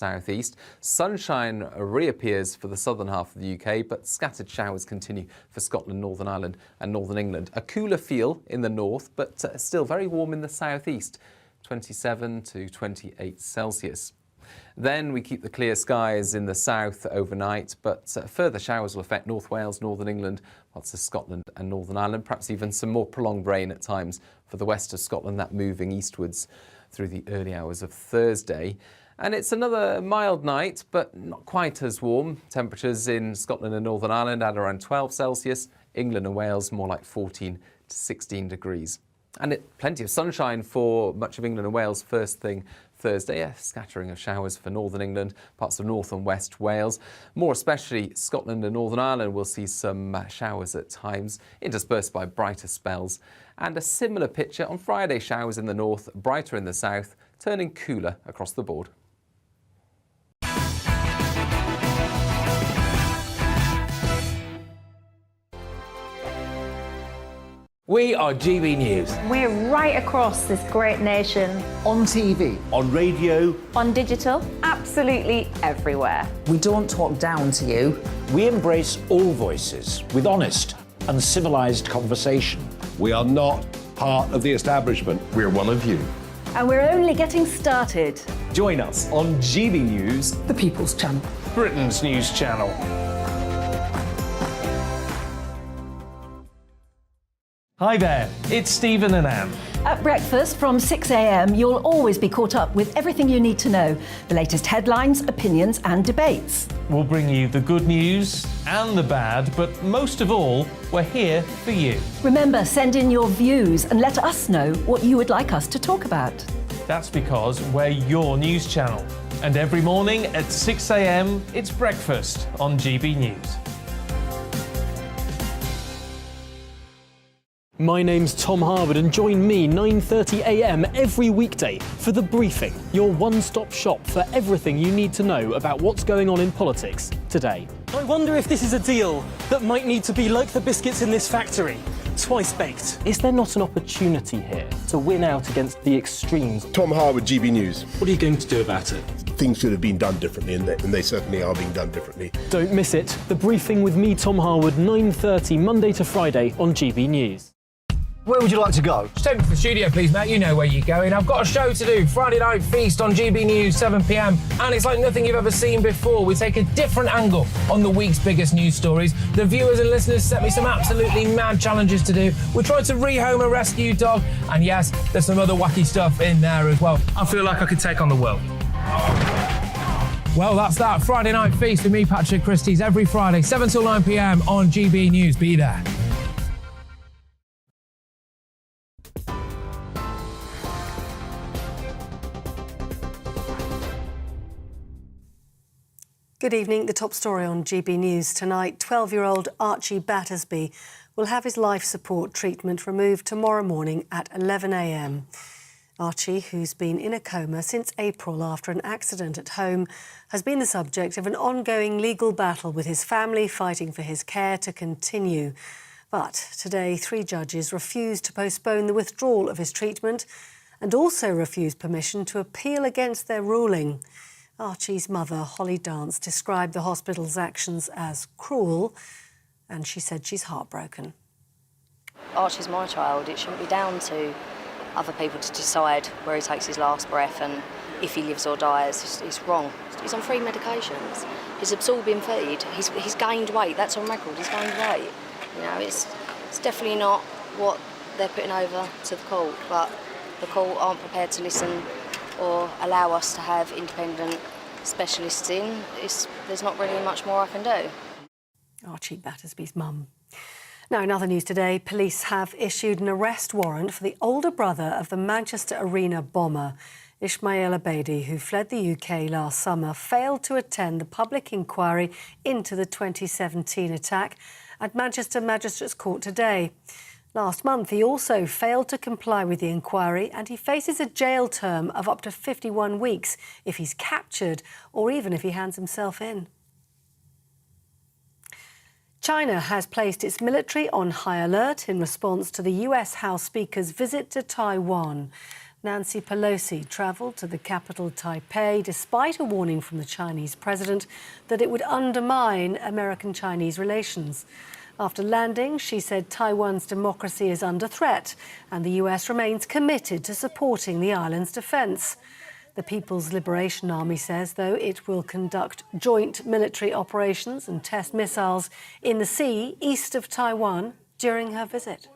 southeast. Sunshine reappears for the southern half of the UK, but scattered showers continue for Scotland, Northern Ireland and Northern England. A cooler feel in the north, but still very warm in the southeast, 27 to 28 Celsius. Then we keep the clear skies in the south overnight, but further showers will affect North Wales, Northern England, parts of Scotland and Northern Ireland, perhaps even some more prolonged rain at times for the west of Scotland, that moving eastwards through the early hours of Thursday. And it's another mild night, but not quite as warm. Temperatures in Scotland and Northern Ireland at around 12 Celsius, England and Wales more like 14 to 16 degrees. And plenty of sunshine for much of England and Wales first thing Thursday. A scattering of showers for Northern England, parts of North and West Wales. More especially Scotland and Northern Ireland will see some showers at times, interspersed by brighter spells. And a similar picture on Friday, showers in the north, brighter in the south, turning cooler across the board. We are GB News. We're right across this great nation. On TV. On radio. On digital. Absolutely everywhere. We don't talk down to you. We embrace all voices with honest and civilised conversation. We are not part of the establishment. We're one of you. And we're only getting started. Join us on GB News, The People's Channel. Britain's news channel. Hi there, it's Stephen and Anne. At breakfast from 6 a.m, you'll always be caught up with everything you need to know, the latest headlines, opinions and debates. We'll bring you the good news and the bad, but most of all, we're here for you. Remember, send in your views and let us know what you would like us to talk about. That's because we're your news channel. And every morning at 6 a.m, it's breakfast on GB News. My name's Tom Harwood and join me 9:30 a.m. every weekday for The Briefing, your one-stop shop for everything you need to know about what's going on in politics today. I wonder if this is a deal that might need to be like the biscuits in this factory, twice baked. Is there not an opportunity here to win out against the extremes? Tom Harwood, GB News. What are you going to do about it? Things should have been done differently, and they certainly are being done differently. Don't miss it. The Briefing with me, Tom Harwood, 9:30 Monday to Friday on GB News. Where would you like to go? Just take me to the studio, please, Matt. You know where you're going. I've got a show to do. Friday Night Feast on GB News, 7 p.m. And it's like nothing you've ever seen before. We take a different angle on the week's biggest news stories. The viewers and listeners set me some absolutely mad challenges to do. We tried to rehome a rescue dog. And yes, there's some other wacky stuff in there as well. I feel like I could take on the world. Well, that's that. Friday Night Feast with me, Patrick Christie's, every Friday, 7 till 9 p.m. on GB News. Be there. Good evening. The top story on GB News tonight. 12-year-old Archie Battersby will have his life support treatment removed tomorrow morning at 11 a.m. Archie, who's been in a coma since April after an accident at home, has been the subject of an ongoing legal battle with his family fighting for his care to continue. But today, 3 judges refused to postpone the withdrawal of his treatment and also refused permission to appeal against their ruling. Archie's mother, Holly Dance, described the hospital's actions as cruel, and she said she's heartbroken. Archie's my child. It shouldn't be down to other people to decide where he takes his last breath and if he lives or dies. It's wrong. He's on free medications. He's absorbing feed. He's gained weight. That's on record. He's gained weight. You know, it's definitely not what they're putting over to the court, but the court aren't prepared to listen or allow us to have independent specialists in. There's not really much more I can do. Archie Battersby's mum. Now, in other news today, police have issued an arrest warrant for the older brother of the Manchester Arena bomber. Ishmael Abedi, who fled the UK last summer, failed to attend the public inquiry into the 2017 attack at Manchester Magistrates Court today. Last month, he also failed to comply with the inquiry and he faces a jail term of up to 51 weeks if he's captured or even if he hands himself in. China has placed its military on high alert in response to the US House Speaker's visit to Taiwan. Nancy Pelosi travelled to the capital Taipei despite a warning from the Chinese president that it would undermine American-Chinese relations. After landing, she said Taiwan's democracy is under threat and the US remains committed to supporting the island's defence. The People's Liberation Army says, though, it will conduct joint military operations and test missiles in the sea east of Taiwan during her visit.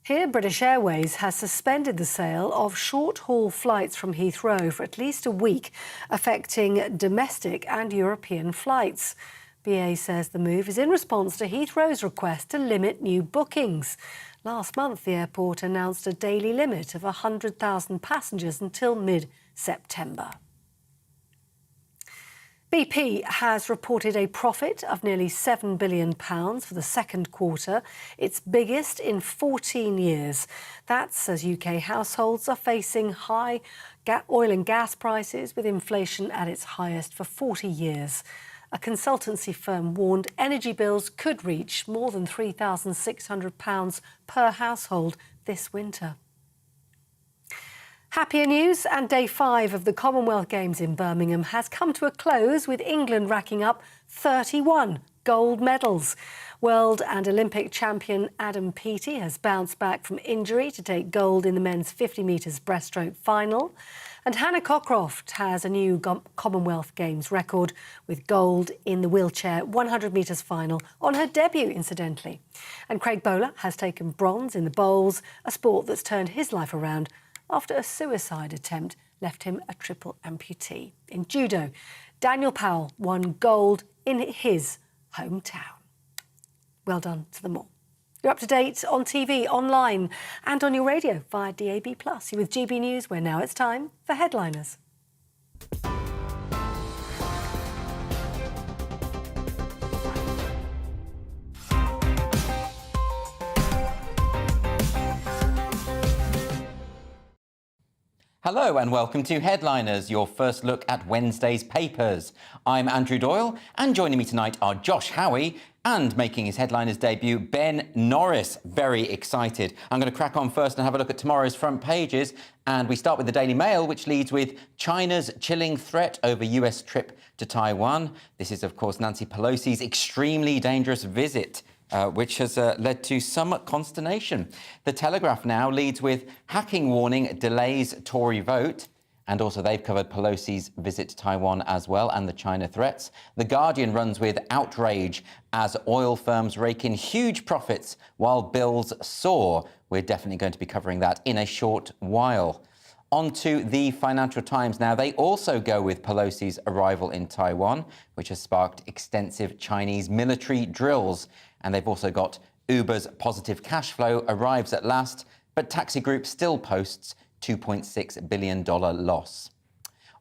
Here, British Airways has suspended the sale of short-haul flights from Heathrow for at least a week, affecting domestic and European flights. BA says the move is in response to Heathrow's request to limit new bookings. Last month, the airport announced a daily limit of 100,000 passengers until mid-September. BP has reported a profit of nearly £7 billion for the second quarter, its biggest in 14 years. That's as UK households are facing high oil and gas prices, with inflation at its highest for 40 years. A consultancy firm warned energy bills could reach more than £3,600 per household this winter. Happier news, and day 5 of the Commonwealth Games in Birmingham has come to a close, with England racking up 31 gold medals. World and Olympic champion Adam Peaty has bounced back from injury to take gold in the men's 50 metres breaststroke final. And Hannah Cockcroft has a new Commonwealth Games record, with gold in the wheelchair 100 metres final on her debut, incidentally. And Craig Bowler has taken bronze in the bowls, a sport that's turned his life around after a suicide attempt left him a triple amputee. In judo, Daniel Powell won gold in his hometown. Well done to them all. You're up to date on TV, online and on your radio via DAB+. You're with GB News, where now it's time for Headliners. Hello and welcome to Headliners, your first look at Wednesday's papers. I'm Andrew Doyle, and joining me tonight are Josh Howie and, making his Headliners debut, Ben Norris. Very excited. I'm going to crack on first and have a look at tomorrow's front pages. And we start with the Daily Mail, which leads with China's chilling threat over US trip to Taiwan. This is, of course, Nancy Pelosi's extremely dangerous visit, which has led to some consternation. The Telegraph now leads with hacking warning delays Tory vote. And also they've covered Pelosi's visit to Taiwan as well, and the China threats. The Guardian runs with outrage as oil firms rake in huge profits while bills soar. We're definitely going to be covering that in a short while. On to the Financial Times now. They also go with Pelosi's arrival in Taiwan, which has sparked extensive Chinese military drills. And they've also got Uber's positive cash flow arrives at last, but Taxi Group still posts $2.6 billion loss.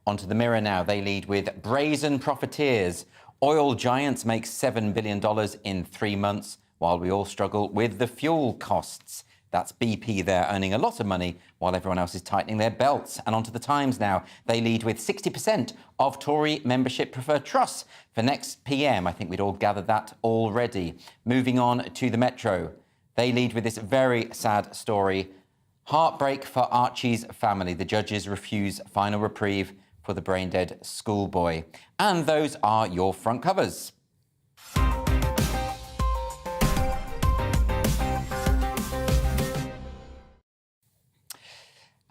Onto the Mirror now. They lead with brazen profiteers. Oil giants make $7 billion in 3 months, while we all struggle with the fuel costs. That's BP there, earning a lot of money while everyone else is tightening their belts. And onto the Times now. They lead with 60% of Tory membership prefer Truss for next PM. I think we'd all gathered that already. Moving on to the Metro. They lead with this very sad story. Heartbreak for Archie's family. The judges refuse final reprieve for the brain-dead schoolboy. And those are your front covers.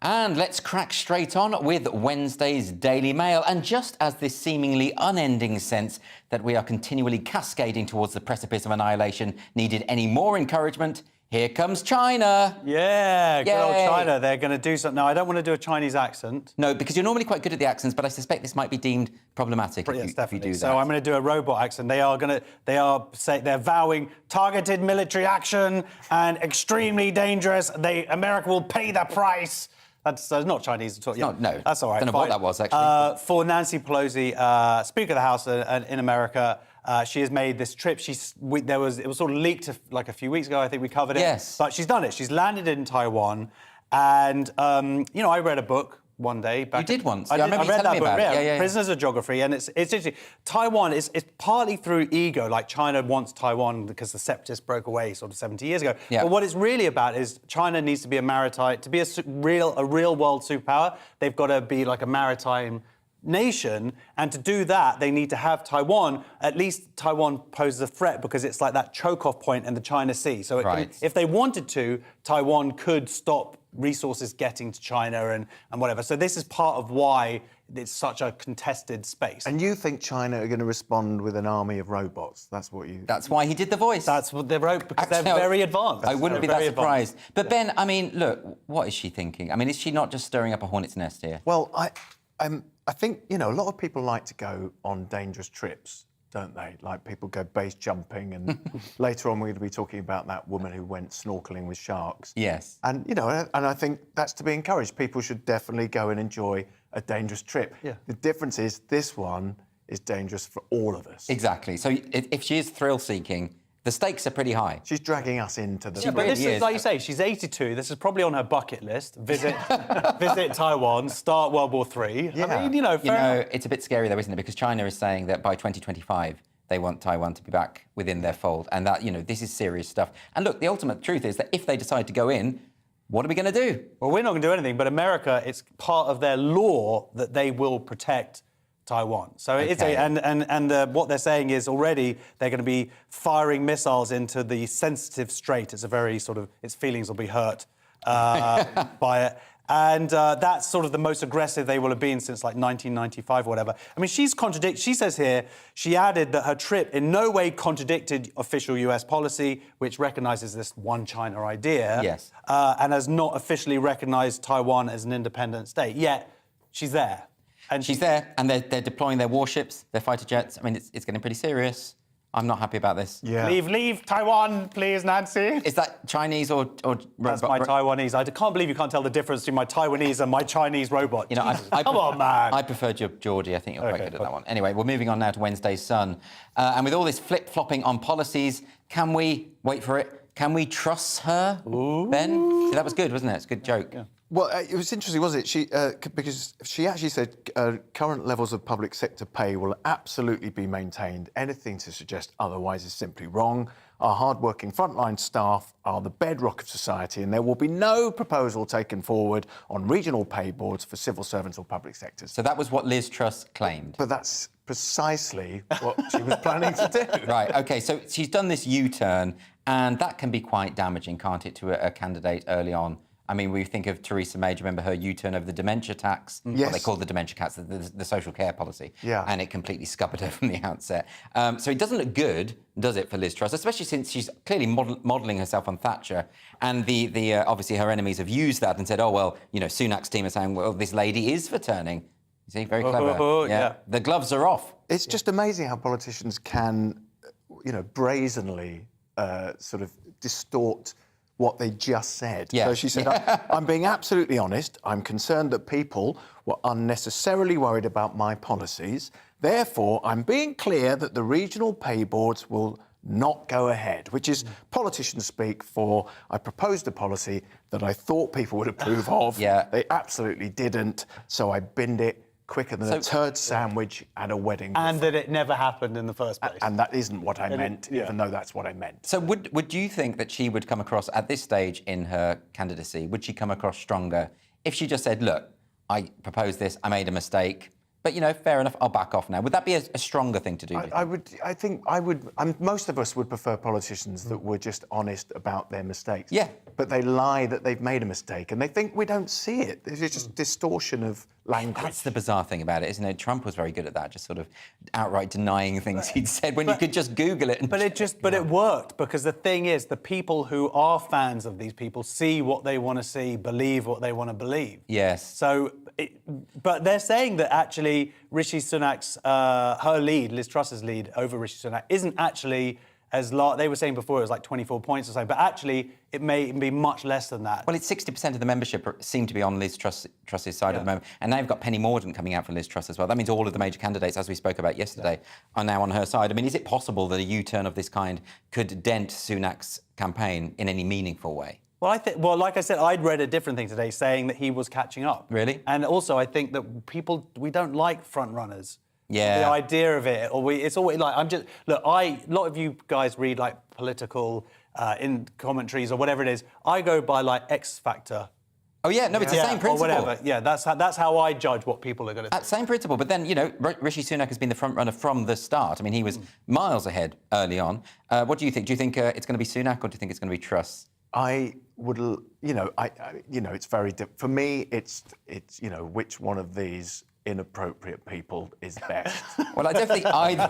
And let's crack straight on with Wednesday's Daily Mail. And just as this seemingly unending sense that we are continually cascading towards the precipice of annihilation needed any more encouragement, here comes China. Yeah, good old China. They're going to do something. Now, I don't want to do a Chinese accent. No, because you're normally quite good at the accents, but I suspect this might be deemed problematic if you do that. So I'm going to do a robot accent. They're vowing targeted military action and extremely dangerous. America will pay the price. That's not Chinese at all. Yeah. No, that's all right. I don't know what that was, actually. For Nancy Pelosi, Speaker of the House in America, she has made this trip. It was sort of leaked like a few weeks ago. I think we covered it. Yes. But she's done it. She's landed in Taiwan. And, I read a book one day. You did once. I remember you read telling that me book. about it. Yeah. Prisoners of Geography, and it's interesting. Taiwan is partly through ego, like China wants Taiwan because the separatists broke away sort of 70 years ago. Yeah. But what it's really about is China needs to be to be a real world superpower. They've got to be like a maritime nation, and to do that they need to have Taiwan. At least Taiwan poses a threat because it's like that choke-off point in the China Sea. So if they wanted to, Taiwan could stop resources getting to China and whatever. So this is part of why it's such a contested space. And you think China are going to respond with an army of robots? That's why he did the voice. That's what they wrote, because they're very advanced. I wouldn't be that surprised. But Ben, I mean, look, what is she thinking? I mean, is she not just stirring up a hornet's nest here? Well, I think, a lot of people like to go on dangerous trips, don't they? Like people go base jumping, and later on we're going to be talking about that woman who went snorkeling with sharks. Yes. And, and I think that's to be encouraged. People should definitely go and enjoy a dangerous trip. Yeah. The difference is this one is dangerous for all of us. Exactly. So if she is thrill-seeking, the stakes are pretty high. She's dragging us into the... Yeah, but this is, like you say, she's 82. This is probably on her bucket list. Visit Taiwan, start World War III. Yeah. I mean, it's a bit scary, though, isn't it? Because China is saying that by 2025, they want Taiwan to be back within their fold. And that, this is serious stuff. And look, the ultimate truth is that if they decide to go in, what are we going to do? Well, we're not going to do anything, but America, it's part of their law that they will protect Taiwan. So it's what they're saying is already they're going to be firing missiles into the sensitive strait. It's a very its feelings will be hurt by it. And that's sort of the most aggressive they will have been since like 1995 or whatever. I mean, she says here, she added that her trip in no way contradicted official US policy, which recognises this one China idea. Yes. And has not officially recognised Taiwan as an independent state. Yet, she's there. And she's there, and they're deploying their warships, their fighter jets. I mean, it's getting pretty serious. I'm not happy about this. Yeah. Leave Taiwan, please, Nancy. Is that Chinese or That's my Taiwanese. I can't believe you can't tell the difference between my Taiwanese and my Chinese robot. Come on, man. I preferred your Geordie. I think you're quite good at that one. Anyway, we're moving on now to Wednesday's Sun. And with all this flip-flopping on policies, can we, wait for it, can we trust her, Ben? See, that was good, wasn't it? It's a good joke. Yeah. Well, it was interesting, wasn't it? Because she actually said current levels of public sector pay will absolutely be maintained. Anything to suggest otherwise is simply wrong. Our hard-working frontline staff are the bedrock of society, and there will be no proposal taken forward on regional pay boards for civil servants or public sectors. So that was what Liz Truss claimed. But that's precisely what she was planning to do. Right, OK, so she's done this U-turn, and that can be quite damaging, can't it, to a candidate early on? I mean, we think of Theresa May, do you remember her U-turn over the dementia tax? Yes. What they called the dementia tax, the social care policy. Yeah. And it completely scuppered her from the outset. So it doesn't look good, does it, for Liz Truss, especially since she's clearly modelling herself on Thatcher. And the obviously her enemies have used that and said, oh, well, Sunak's team are saying, well, this lady is for turning. You see, very clever. Yeah. The gloves are off. It's just amazing how politicians can, brazenly sort of distort what they just said. Yeah. So she said, I'm being absolutely honest. I'm concerned that people were unnecessarily worried about my policies. Therefore, I'm being clear that the regional pay boards will not go ahead, which is politicians speak for, I proposed a policy that I thought people would approve of. Yeah. They absolutely didn't, so I binned it quicker than a turd sandwich at a wedding. And that it never happened in the first place. And that isn't what I meant, even though that's what I meant. So would you think that she would come across, at this stage in her candidacy, would she come across stronger if she just said, look, I proposed this, I made a mistake, but, fair enough, I'll back off now. Would that be a stronger thing to do? I think most of us would prefer politicians that were just honest about their mistakes. Yeah. But they lie that they've made a mistake and they think we don't see it. There's just distortion of language. That's the bizarre thing about it, isn't it? Trump was very good at that, just sort of outright denying things he'd said when you could just Google it. But it worked, because the thing is, the people who are fans of these people see what they want to see, believe what they want to believe. Yes. So, but they're saying that actually Rishi Sunak's, her lead, Liz Truss's lead over Rishi Sunak, isn't actually as large. They were saying before it was like 24 points or something, but actually it may be much less than that. Well, it's 60% of the membership seem to be on Liz Truss's side at the moment. And now you've got Penny Mordaunt coming out for Liz Truss as well. That means all of the major candidates, as we spoke about yesterday, are now on her side. I mean, is it possible that a U-turn of this kind could dent Sunak's campaign in any meaningful way? Well, like I said, I'd read a different thing today saying that he was catching up. Really? And also, I think that we don't like front runners. Yeah. The idea of it, it's always like, a lot of you guys read like political in commentaries or whatever it is. I go by like X Factor. Oh yeah, no, it's the same principle. Or whatever. Yeah, that's how I judge what people are going to think. Same principle, but then, Rishi Sunak has been the front runner from the start. I mean, he was miles ahead early on. What do you think? Do you think it's going to be Sunak, or do you think it's going to be Truss? I would, it's very different. For me, it's which one of these inappropriate people is best. Well, I don't think either.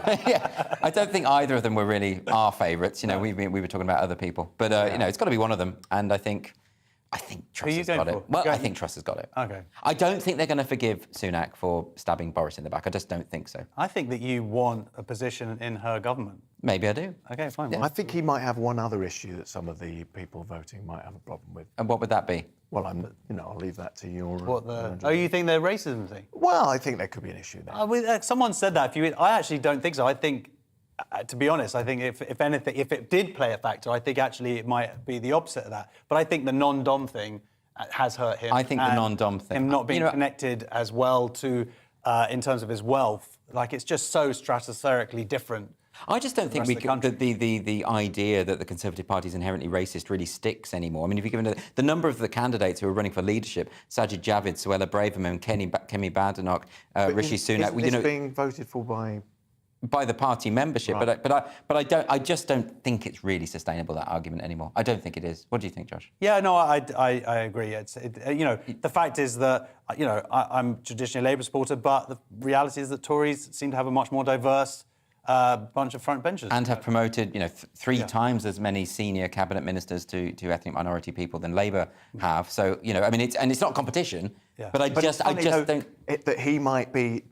I don't think either of them were really our favourites. We were talking about other people, but it's got to be one of them. And I think Truss has got it. Well, I think Truss has got it. Okay. I don't think they're going to forgive Sunak for stabbing Boris in the back. I just don't think so. I think that you want a position in her government. Maybe I do. Okay, fine. Yeah. I think he might have one other issue that some of the people voting might have a problem with. And what would that be? Well, I'll leave that to your... you think the racism thing? Well, I think there could be an issue there. Someone said that. I actually don't think so. I think, to be honest, I think if anything, if it did play a factor, I think actually it might be the opposite of that. But I think the non-dom thing has hurt him. I think the non-dom thing... Him not being connected as well to, in terms of his wealth. Like, it's just so stratospherically different. I just don't think the idea that the Conservative Party is inherently racist really sticks anymore. I mean, if you given the number of the candidates who are running for leadership, Sajid Javid, Suella Braverman, Kemi Badenoch, Rishi Sunak... Is this being voted for by the party membership, right. but I just don't think it's really sustainable, that argument anymore. I don't think it is. What do you think, Josh? Yeah, no, I agree. The fact is that I'm traditionally a Labour supporter, but the reality is that Tories seem to have a much more diverse bunch of front benchers. And have promoted, three times as many senior cabinet ministers to ethnic minority people than Labour have. So, it's not competition, but I just don't... that he might be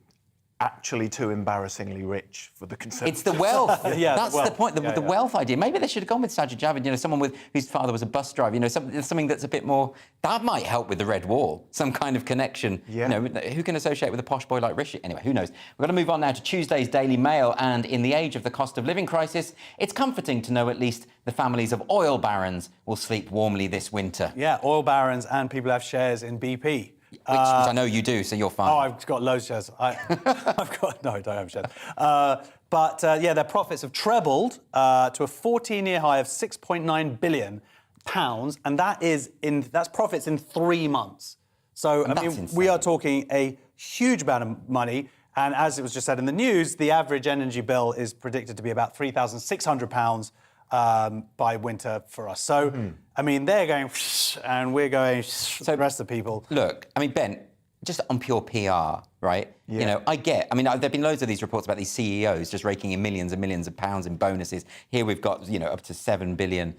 actually too embarrassingly rich for the Conservatives. It's the wealth. That's the point. The wealth idea. Maybe they should have gone with Sajid Javid. Someone whose father was a bus driver. Something that's a bit more. That might help with the red wall. Some kind of connection. Yeah. Who can associate with a posh boy like Rishi? Anyway, who knows? We're going to move on now to Tuesday's Daily Mail. And in the age of the cost of living crisis, it's comforting to know at least the families of oil barons will sleep warmly this winter. Yeah, oil barons and people who have shares in BP. Which I know you do, so you're fine. Oh, I've got loads of shares. No, I don't have shares. But their profits have trebled to a 14-year high of £6.9 billion, and that's profits in 3 months. So we are talking a huge amount of money. And as it was just said in the news, the average energy bill is predicted to be about £3,600 by winter for us. So, they're going and we're going the rest of the people. Look, Ben, just on pure PR, right? Yeah. I get... there have been loads of these reports about these CEOs just raking in millions and millions of pounds in bonuses. Here we've got, up to £7 billion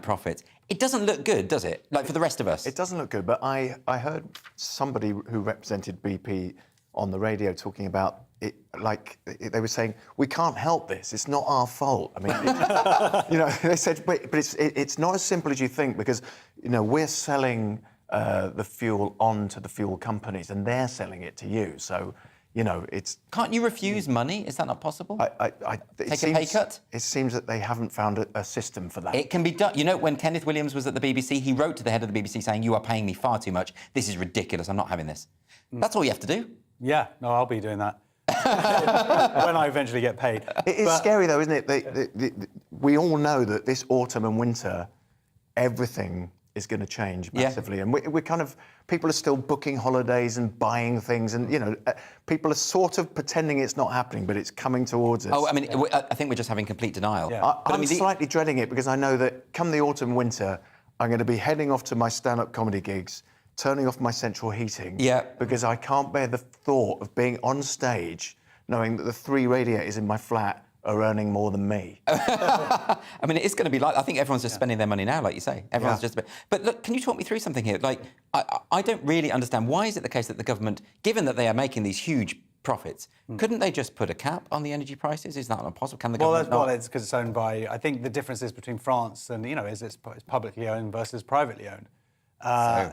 profits. It doesn't look good, does it? Like, for the rest of us. It doesn't look good, but I heard somebody who represented BP on the radio talking about it, like they were saying, we can't help this. It's not our fault. They said, but it's not as simple as you think, because we're selling the fuel on to the fuel companies, and they're selling it to you. So, it's... Can't you refuse money? Is that not possible? Take a pay cut? It seems that they haven't found a system for that. It can be done. When Kenneth Williams was at the BBC, he wrote to the head of the BBC saying, you are paying me far too much. This is ridiculous. I'm not having this. That's all you have to do. Yeah, no, I'll be doing that. When I eventually get paid. It is scary, though, isn't it? We all know that this autumn and winter, everything is going to change massively. And we're kind of... People are still booking holidays and buying things, and, people are sort of pretending it's not happening, but it's coming towards us. Oh, I think we're just having complete denial. Yeah. I'm slightly dreading it, because I know that come the autumn, winter, I'm going to be heading off to my stand-up comedy gigs, turning off my central heating, because I can't bear the thought of being on stage knowing that the 3 radiators in my flat are earning more than me. It is going to be like... I think everyone's just spending their money now, like you say. Everyone's just... But look, can you talk me through something here? Like, I don't really understand. Why is it the case that the government, given that they are making these huge profits, couldn't they just put a cap on the energy prices? Is that not possible? Can the government not? Well, it's because it's owned by... I think the difference is between France and, is it's publicly owned versus privately owned.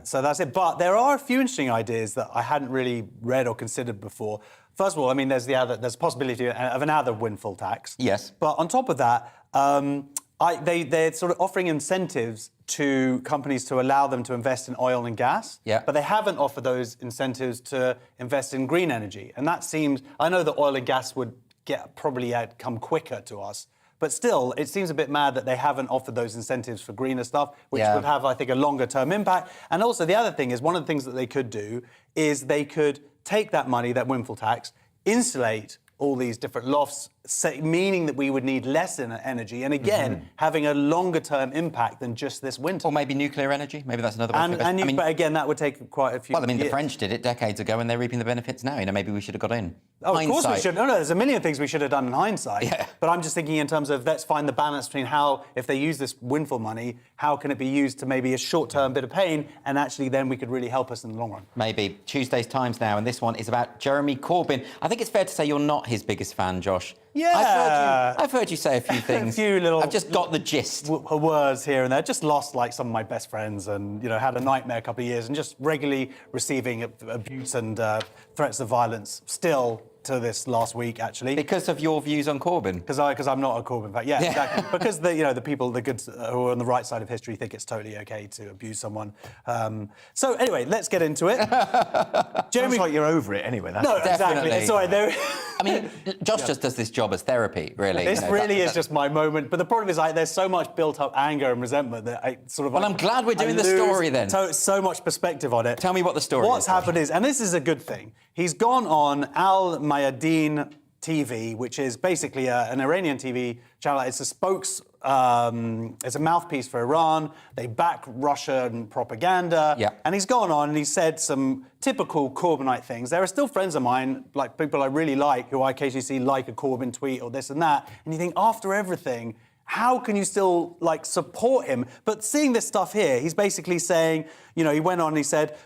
So that's it. But there are a few interesting ideas that I hadn't really read or considered before. First of all, there's a possibility of another windfall tax. Yes. But on top of that, they're sort of offering incentives to companies to allow them to invest in oil and gas, but they haven't offered those incentives to invest in green energy. And that seems, I know that oil and gas would probably come quicker to us, but still, it seems a bit mad that they haven't offered those incentives for greener stuff, which would have, I think, a longer-term impact. And also, the other thing is, one of the things that they could do is they could take that money, that windfall tax, insulate all these different lofts, meaning that we would need less energy, and again, having a longer-term impact than just this winter. Or maybe nuclear energy. Maybe that's another way. But again, that would take quite a few. Well, I mean, years. the French did it decades ago, and they're reaping the benefits now. You know, maybe we should have got in. Oh, of course we should. No, there's a million things we should have done in hindsight. Yeah. But I'm just thinking in terms of let's find the balance between how, if they use this windfall money, how can it be used to maybe a short-term bit of pain, and actually then we could really help us in the long run. Maybe. Tuesday's Times now, and this one is about Jeremy Corbyn. I think it's fair to say you're not his biggest fan, Josh. Yeah. I've heard you say a few things. I've just got the gist. Words here and there. Just lost like some of my best friends, and had a nightmare a couple of years, and just regularly receiving abuse and threats of violence still to this last week, actually. Because of your views on Corbyn? Because I'm not a Corbyn fan. Yeah, exactly. Because the people, the good who are on the right side of history, think it's totally okay to abuse someone. So anyway, let's get into it. Jeremy, sounds like you're over it anyway. No, exactly. Sorry, I mean, Josh just does this job as therapy, really. This really is just my moment. But the problem is, there's so much built-up anger and resentment that I sort of. Well, I'm glad we're doing the story then. So much perspective on it. Tell me what the story is. What's happened is, and this is a good thing. He's gone on Al Mayadeen TV, which is basically an Iranian TV channel. It's a it's a mouthpiece for Iran. They back Russian propaganda. Yeah. And he's gone on and he said some typical Corbynite things. There are still friends of mine, like people I really like, who I occasionally see like a Corbyn tweet or this and that. And you think, after everything, how can you still support him? But seeing this stuff here, he's basically saying, he went on and he said,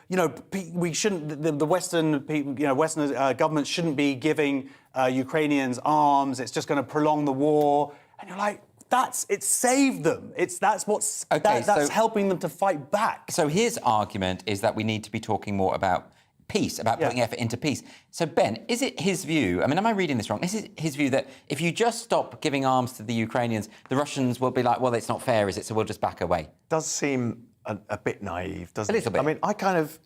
we shouldn't, the Western people, Western governments shouldn't be giving Ukrainians arms. It's just going to prolong the war. And you're like, it saved them. That's helping them to fight back. So his argument is that we need to be talking more about peace, about putting effort into peace. So, Ben, is it his view, am I reading this wrong? Is it his view that if you just stop giving arms to the Ukrainians, the Russians will be like, well, it's not fair, is it? So we'll just back away? Does seem a bit naive, doesn't it? A little bit. I mean, I kind of,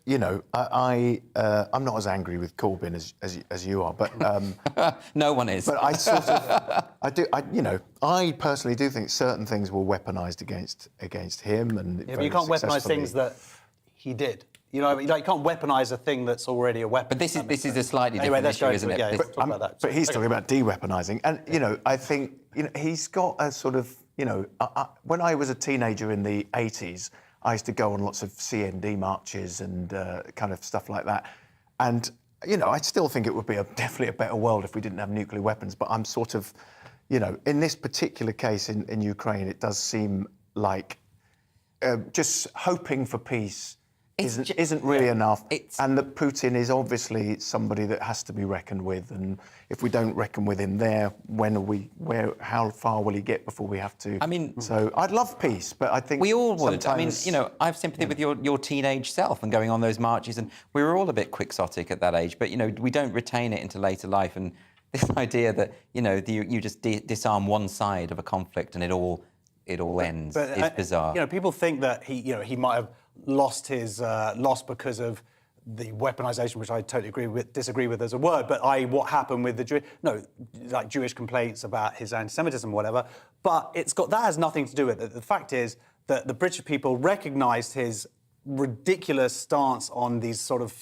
I'm not as angry with Corbyn as you are, but... no one is. But I sort of, I personally do think certain things were weaponised against him and but you can't weaponise things that he did. You can't weaponise a thing that's already a weapon. But this is a slightly different issue, isn't it? Yeah, talk about that. But he's talking about de-weaponising. And, I think, he's got a sort of, when I was a teenager in the 80s, I used to go on lots of CND marches and kind of stuff like that. And, I still think it would be definitely a better world if we didn't have nuclear weapons. But I'm sort of, in this particular case in Ukraine, it does seem like just hoping for peace isn't really enough. And that Putin is obviously somebody that has to be reckoned with. And if we don't reckon with him there, how far will he get before we have to? So I'd love peace, but I think we all would. sometimes... I have sympathy with your teenage self and going on those marches, and we were all a bit quixotic at that age, but we don't retain it into later life. And this idea that you just disarm one side of a conflict and it all ends is bizarre. People think that he might have lost his loss because of the weaponisation, which I totally disagree with as a word, but what happened with the Jewish complaints about his anti-Semitism or whatever, but that has nothing to do with it. The fact is that the British people recognised his ridiculous stance on these sort of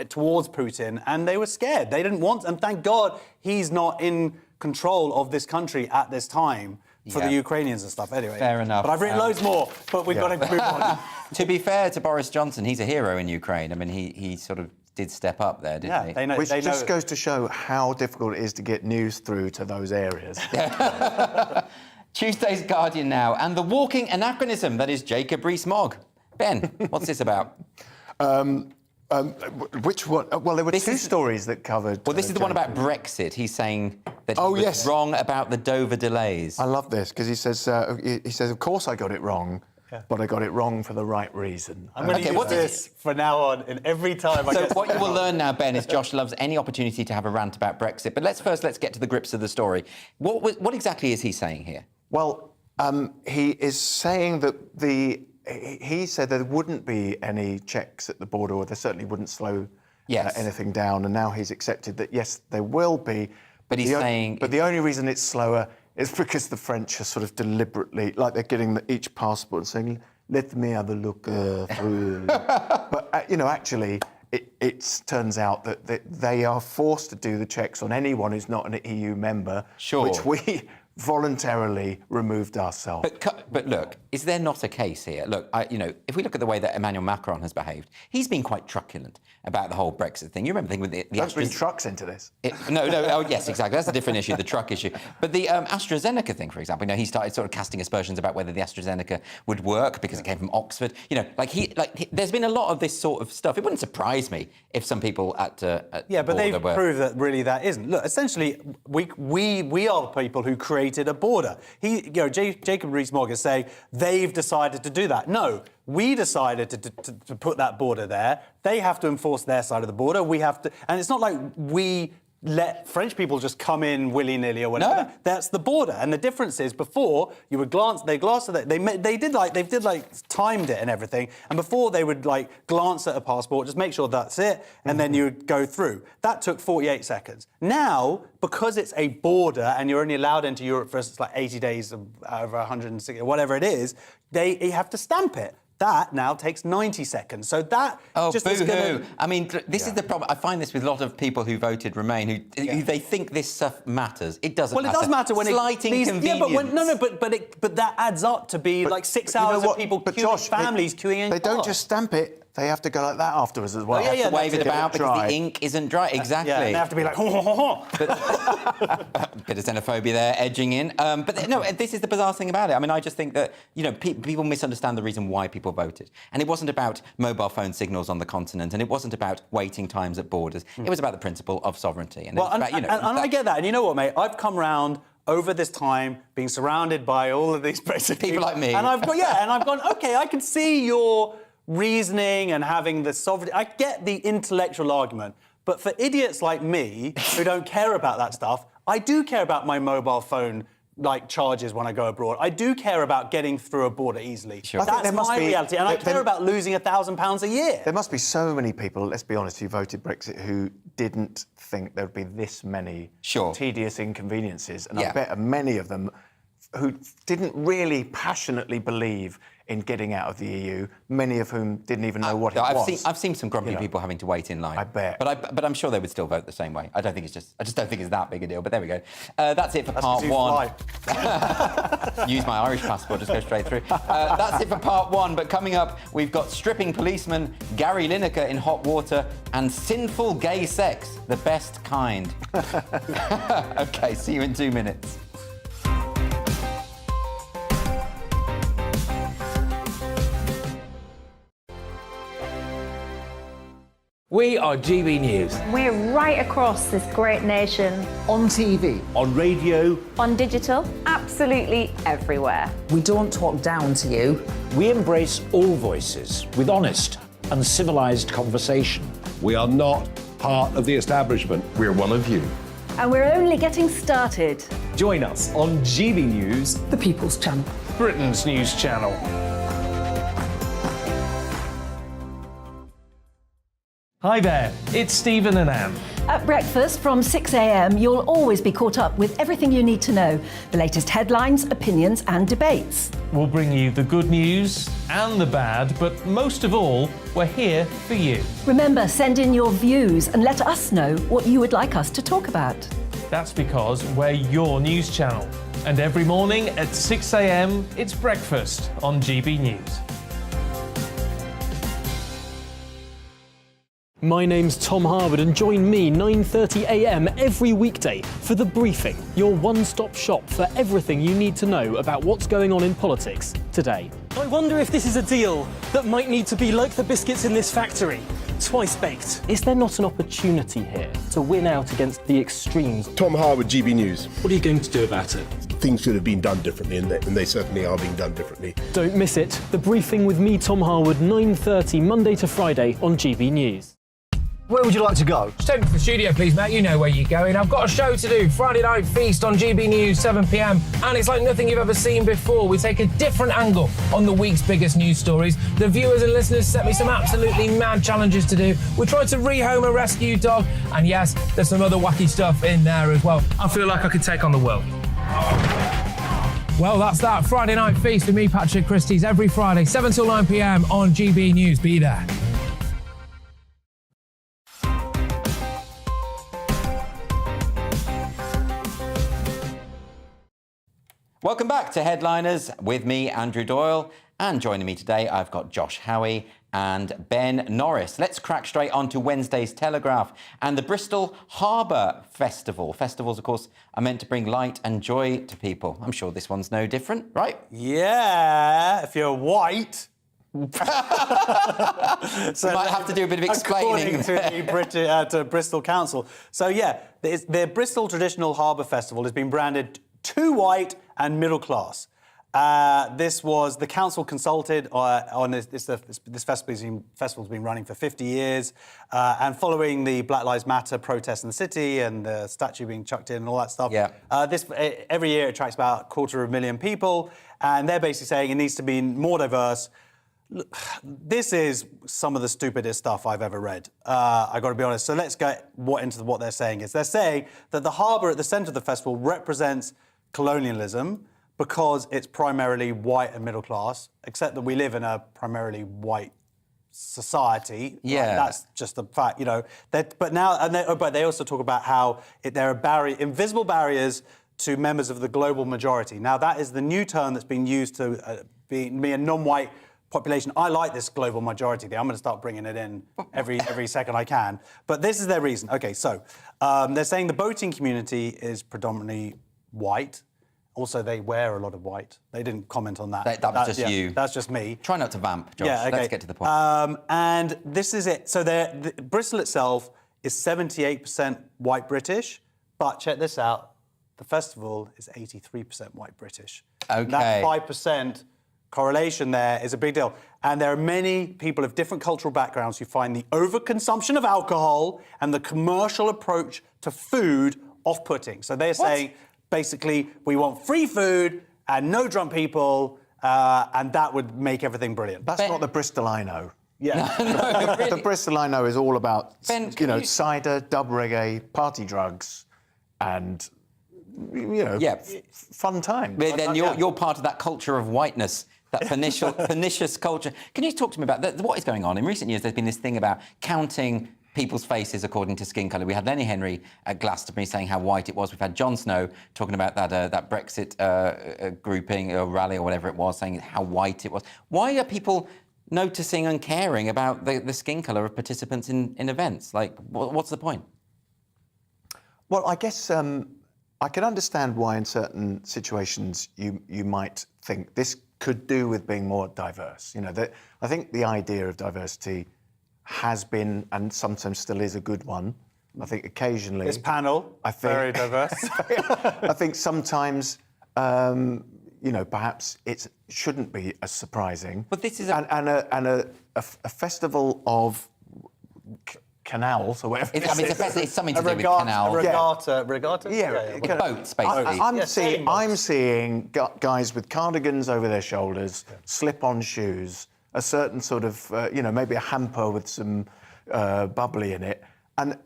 towards Putin, and they were scared. They didn't want, and thank God he's not in control of this country at this time. For the Ukrainians and stuff, anyway. Fair enough. But I've written loads more, but we've got to move on. To be fair to Boris Johnson, he's a hero in Ukraine. he sort of did step up there, didn't he? Which just goes to show how difficult it is to get news through to those areas. Tuesday's Guardian now, and the walking anachronism that is Jacob Rees-Mogg. Ben, what's this about? Which one? Well, there were two stories that covered... Well, this is the one about Brexit. He's saying that he was wrong about the Dover delays. I love this, because he says, of course I got it wrong, but I got it wrong for the right reason. I'm going to use this for now on, and every time I get... What you will learn now, Ben, is Josh loves any opportunity to have a rant about Brexit. But let's get to the grips of the story. What exactly is he saying here? Well, He is saying that he said there wouldn't be any checks at the border, or there certainly wouldn't slow anything down, and now he's accepted that, yes, there will be. But he's saying... But the only reason it's slower is because the French are sort of deliberately, like they're getting each passport and saying, let me have a look through. But, actually, it turns out that they are forced to do the checks on anyone who's not an EU member, which we voluntarily removed ourselves. But look, is there not a case here? Look, if we look at the way that Emmanuel Macron has behaved, he's been quite truculent about the whole Brexit thing. You remember the thing with the Don't bring trucks into this. Oh, yes, exactly. That's a different issue, the truck issue. But the AstraZeneca thing, for example, he started sort of casting aspersions about whether the AstraZeneca would work because it came from Oxford. There's been a lot of this sort of stuff. It wouldn't surprise me if some people at but they've proved that really that isn't. Look, essentially, we are the people who created a border. Jacob Rees-Mogg is saying they've decided to do that. No, we decided to put that border there. They have to enforce their side of the border. We have to, and it's not like we let French people just come in willy-nilly or whatever. No. That's the border. And the difference is before you would they timed it and everything. And before they would glance at a passport, just make sure that's it, and then you would go through. That took 48 seconds. Now, because it's a border and you're only allowed into Europe for 80 days, over 160, whatever it is, you have to stamp it. That now takes 90 seconds. So that just is going to... I mean, this is the problem. I find this with a lot of people who voted Remain, who they think this stuff matters. It doesn't matter. Well, it does matter when Slight inconvenience. But that adds up to be 6 hours of people families queuing in. They don't just stamp it. They have to go like that afterwards as well. Wave it about because the ink isn't dry. Exactly. Yeah, and they have to be like, ho, ho, ho, ho. Bit of xenophobia there, edging in. But no, this is the bizarre thing about it. I mean, I just think that, people misunderstand the reason why people voted. And it wasn't about mobile phone signals on the continent, and it wasn't about waiting times at borders. It was about the principle of sovereignty. And I get that. And you know what, mate? I've come round over this time being surrounded by all of these Brexit people like me. And I've gone, OK, I can see your reasoning and having the sovereignty. I get the intellectual argument, but for idiots like me who don't care about that stuff, I do care about my mobile phone charges when I go abroad. I do care about getting through a border easily. Sure. That's my reality, and I care about losing £1,000 a year. There must be so many people, let's be honest, who voted Brexit who didn't think there would be this many tedious inconveniences, and I bet many of them who didn't really passionately believe in getting out of the EU, many of whom didn't even know what it was. I've seen some grumpy people having to wait in line. I bet. But I'm sure they would still vote the same way. I just don't think it's that big a deal. But there we go. That's it for part one. Use my Irish passport, just go straight through. That's it for part one. But coming up, we've got stripping policeman, Gary Lineker in hot water, and sinful gay sex, the best kind. OK, see you in 2 minutes. We are GB News. We're right across this great nation. On TV. On radio. On digital. Absolutely everywhere. We don't talk down to you. We embrace all voices with honest and civilised conversation. We are not part of the establishment. We're one of you. And we're only getting started. Join us on GB News, The People's Channel. Britain's news channel. Hi there, it's Stephen and Anne. At breakfast from 6 a.m, you'll always be caught up with everything you need to know, the latest headlines, opinions and debates. We'll bring you the good news and the bad, but most of all, we're here for you. Remember, send in your views and let us know what you would like us to talk about. That's because we're your news channel. And every morning at 6 a.m, it's breakfast on GB News. My name's Tom Harwood, and join me 9:30 a.m. every weekday for The Briefing, your one-stop shop for everything you need to know about what's going on in politics today. I wonder if this is a deal that might need to be like the biscuits in this factory, twice baked. Is there not an opportunity here to win out against the extremes? Tom Harwood, GB News. What are you going to do about it? Things should have been done differently, and they certainly are being done differently. Don't miss it. The Briefing with me, Tom Harwood, 9:30 Monday to Friday on GB News. Where would you like to go? Just take me to the studio, please, mate. You know where you're going. I've got a show to do. Friday Night Feast on GB News, 7 p.m. And it's like nothing you've ever seen before. We take a different angle on the week's biggest news stories. The viewers and listeners set me some absolutely mad challenges to do. We tried to rehome a rescue dog. And yes, there's some other wacky stuff in there as well. I feel like I could take on the world. Well, that's that. Friday Night Feast with me, Patrick Christie's, every Friday, 7 till 9 p.m. on GB News. Be there. Welcome back to Headliners with me, Andrew Doyle, and joining me today I've got Josh Howie and Ben Norris. Let's crack straight on to Wednesday's Telegraph and the Bristol Harbour Festival. Festivals, of course, are meant to bring light and joy to people. I'm sure this one's no different, right? Yeah, if you're white. So you might have to do a bit of explaining. According to the Bristol Council. So yeah, the Bristol Traditional Harbour Festival has been branded too white and middle class. The council consulted on this festival's been running for 50 years, and following the Black Lives Matter protests in the city and the statue being chucked in and all that stuff. Yeah. Every year it attracts about 250,000 people, and they're basically saying it needs to be more diverse. Look, this is some of the stupidest stuff I've ever read. I've got to be honest. So let's get into what they're saying. They're saying that the harbour at the centre of the festival represents colonialism because it's primarily white and middle class, except that we live in a primarily white society. Yeah. Like, that's just a fact, you know. But they also talk about how there are invisible barriers to members of the global majority. Now, that is the new term that's been used to be a non-white population. I like this global majority thing. I'm going to start bringing it in every second I can. But this is their reason. Okay, so they're saying the boating community is predominantly white. Also, they wear a lot of white. They didn't comment on that. That was just you. That's just me. Try not to vamp, Josh. Yeah, okay. Let's get to the point. And this is it. So Bristol itself is 78% white British, but check this out. The festival is 83% white British. Okay. And that 5% correlation there is a big deal. And there are many people of different cultural backgrounds who find the overconsumption of alcohol and the commercial approach to food off-putting. So they're saying, basically, we want free food and no drunk people, and that would make everything brilliant. That's not the Bristol I know. Yeah. No, really? The Bristol I know is all about, Ben, cider, dub reggae, party drugs, and, fun times. But then you're part of that culture of whiteness, that pernicious culture. Can you talk to me about what is going on? In recent years, there's been this thing about counting people's faces according to skin colour. We had Lenny Henry at Glastonbury saying how white it was. We've had Jon Snow talking about that Brexit grouping or rally or whatever it was, saying how white it was. Why are people noticing and caring about the skin colour of participants in events? Like, what's the point? Well, I guess I can understand why in certain situations you might think this could do with being more diverse. I think the idea of diversity has been, and sometimes still is, a good one. I think occasionally... This panel, very diverse. I think sometimes, perhaps it shouldn't be as surprising. But this is a festival of canals, or whatever. It's something to do with canals. Regatta? Yeah. Boats, basically. I'm seeing guys with cardigans over their shoulders, slip-on shoes, a certain sort of, maybe a hamper with some bubbly in it. And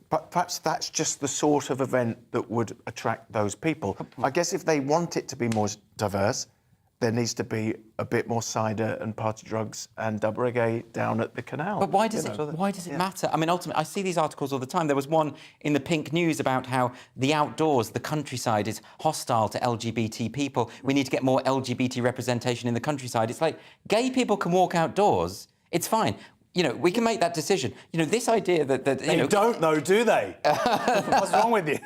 perhaps that's just the sort of event that would attract those people. I guess if they want it to be more diverse, there needs to be a bit more cider and party drugs and dub reggae down at the canal. But why does it matter? I mean, ultimately, I see these articles all the time. There was one in the Pink News about how the outdoors, the countryside, is hostile to LGBT people. We need to get more LGBT representation in the countryside. It's like, gay people can walk outdoors. It's fine. We can make that decision. This idea that they don't know, do they? What's wrong with you?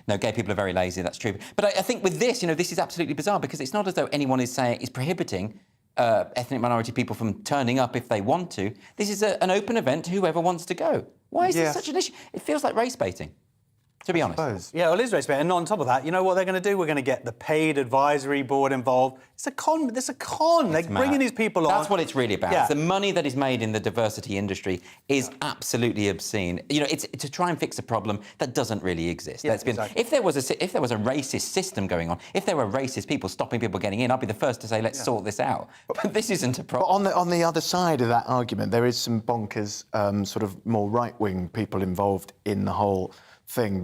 No, gay people are very lazy, that's true. But I think with this, this is absolutely bizarre because it's not as though anyone is prohibiting ethnic minority people from turning up if they want to. This is an open event to whoever wants to go. Why is this such an issue? It feels like race baiting. to be honest. Yeah, well, it is very spare. And on top of that, you know what they're going to do? We're going to get the paid advisory board involved. It's a con. It's a con. They're bringing these people on. That's what it's really about. Yeah. The money that is made in the diversity industry is absolutely obscene. You know, it's to try and fix a problem that doesn't really exist. Yeah, If there was a racist system going on, if there were racist people stopping people getting in, I'd be the first to say, let's sort this out. But this isn't a problem. But on the other side of that argument, there is some bonkers, sort of more right-wing people involved in the whole thing.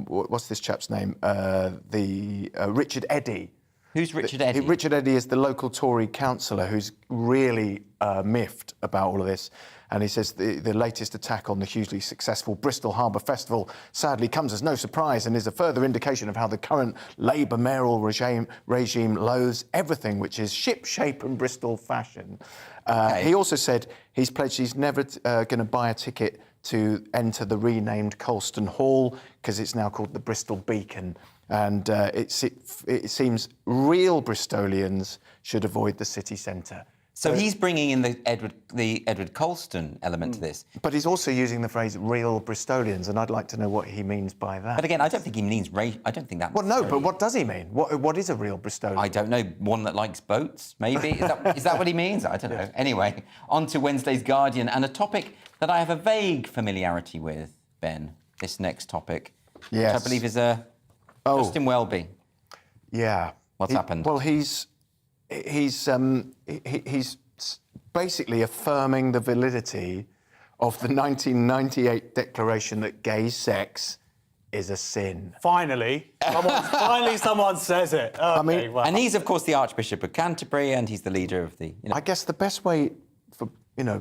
What's this chap's name? Richard Eddy. Who's Richard Eddy? Richard Eddy is the local Tory councillor who's really miffed about all of this. And he says the latest attack on the hugely successful Bristol Harbour Festival sadly comes as no surprise and is a further indication of how the current Labour mayoral regime loathes everything which is ship-shape and Bristol fashion. He also said he's pledged he's never going to buy a ticket to enter the renamed Colston Hall because it's now called the Bristol Beacon. And it seems real Bristolians should avoid the city centre. So he's bringing in the Edward Colston element to this. But he's also using the phrase real Bristolians, and I'd like to know what he means by that. But again, I don't think he means race. I don't think that. Well, no, but what does he mean? What is a real Bristolian? I don't know. One that likes boats, maybe? Is that what he means? I don't know. Anyway, on to Wednesday's Guardian, and a topic that I have a vague familiarity with, Ben, this next topic. Yes. Which I believe is Justin Welby. Yeah. What's happened? Well, he's basically affirming the validity of the 1998 declaration that gay sex is a sin. Finally, someone says it. Okay, I mean, and he's of course the Archbishop of Canterbury, and he's the leader of the. I guess the best way for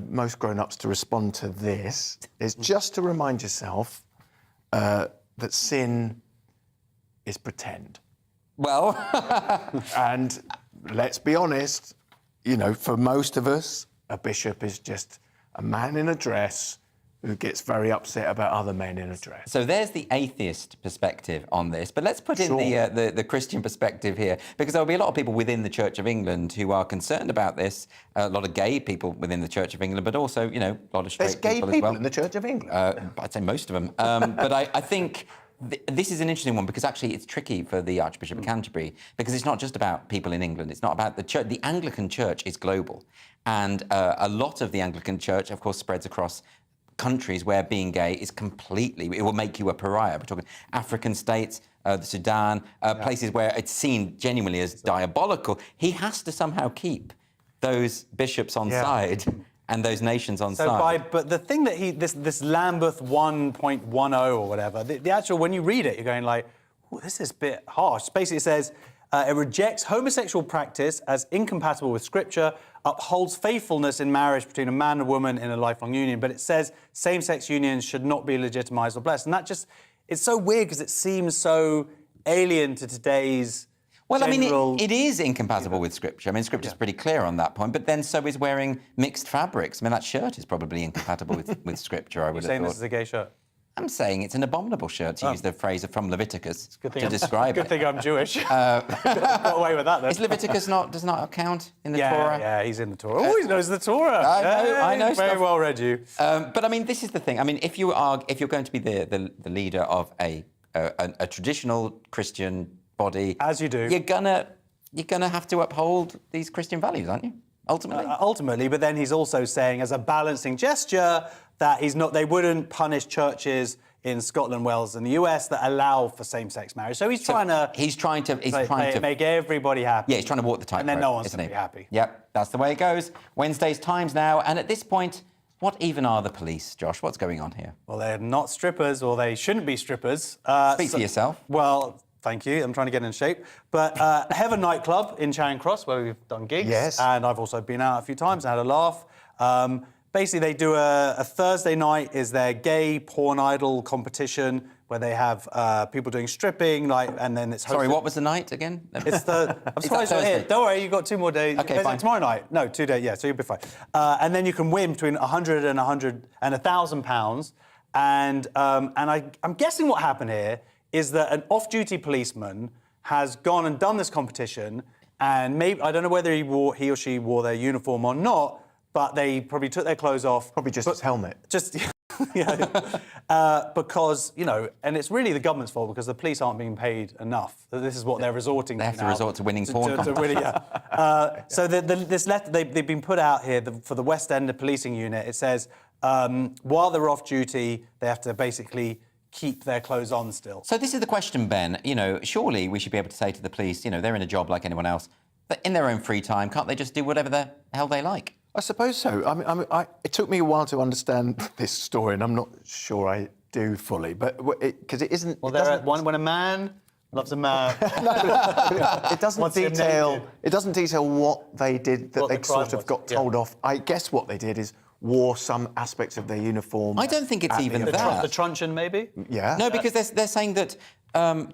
most grown-ups to respond to this is just to remind yourself that sin is pretend. Well, and let's be honest, for most of us, a bishop is just a man in a dress who gets very upset about other men in a dress. So there's the atheist perspective on this, but let's put in the Christian perspective here, because there'll be a lot of people within the Church of England who are concerned about this. A lot of gay people within the Church of England, but also, a lot of straight There's gay people as people well. in the Church of England. I'd say most of them. But I think this is an interesting one, because actually it's tricky for the Archbishop of Canterbury, because it's not just about people in England. It's not about the church. The Anglican Church is global. And a lot of the Anglican Church, of course, spreads across countries where being gay is it will make you a pariah. We're talking African states, the Sudan, places where it's seen genuinely as diabolical. He has to somehow keep those bishops on side and those nations on side. But the thing that this Lambeth 1.10 or whatever, the actual, when you read it, you're going like, this is a bit harsh. Basically, it says, it rejects homosexual practice as incompatible with Scripture, upholds faithfulness in marriage between a man and a woman in a lifelong union, but it says same-sex unions should not be legitimised or blessed. And that just, it's so weird because it seems so alien to today's Well, general... I mean, it is incompatible with Scripture. I mean, Scripture's pretty clear on that point, but then so is wearing mixed fabrics. I mean, that shirt is probably incompatible with Scripture, I would have thought. You're saying this is a gay shirt? I'm saying it's an abominable shirt, to use the phrase from Leviticus to describe it. Good thing I'm Jewish. Got away with that then. Is Leviticus does not count in the Torah? Yeah, he's in the Torah. Oh, he knows the Torah. I know Very stuff. well read you. But I mean, this is the thing. I mean, if you're going to be the leader of a traditional Christian body, as you do, you're gonna have to uphold these Christian values, aren't you? Ultimately. Ultimately, but then he's also saying, as a balancing gesture, that they wouldn't punish churches in Scotland, Wales, and the US that allow for same-sex marriage. So he's trying to make everybody happy. Yeah, he's trying to walk the tightrope. And then no one's going to be happy. Yep, that's the way it goes. Wednesday's Times now, and at this point, what even are the police, Josh? What's going on here? Well, they're not strippers, or they shouldn't be strippers. Speak for yourself. Well, thank you. I'm trying to get in shape. But Heaven nightclub in Charing Cross, where we've done gigs. Yes. And I've also been out a few times and had a laugh. Basically, they do a Thursday night is their gay porn idol competition where they have people doing stripping, and then it's hosted... Sorry, what was the night again? It's the... I'm surprised you're here. Don't worry, you've got 2 more days. Okay, fine. Tomorrow night. No, 2 days, yeah, so you'll be fine. And then you can win between £100 and £1,000. And I'm guessing what happened here is that an off-duty policeman has gone and done this competition, and maybe, I don't know whether he or she wore their uniform or not, but they probably took their clothes off. Probably just his helmet. because, you know, and it's really the government's fault because the police aren't being paid enough. This is what they're resorting to. They have to now. resort to winning porn So this letter they've been put out here for the West End Policing Unit. It says while they're off duty, they have to basically keep their clothes on still. So this is the question, Ben. You know, surely we should be able to say to the police, you know, they're in a job like anyone else, but in their own free time, can't they just do whatever the hell they like? I suppose so. It took me a while to understand this story, and I'm not sure I do fully, but because it isn't. Well, when a man loves a man. It doesn't detail. It doesn't detail what they did that they sort of got told off. I guess what they did is wore some aspects of their uniform. I don't think it's even that. The truncheon, maybe? Yeah. No, because they're saying that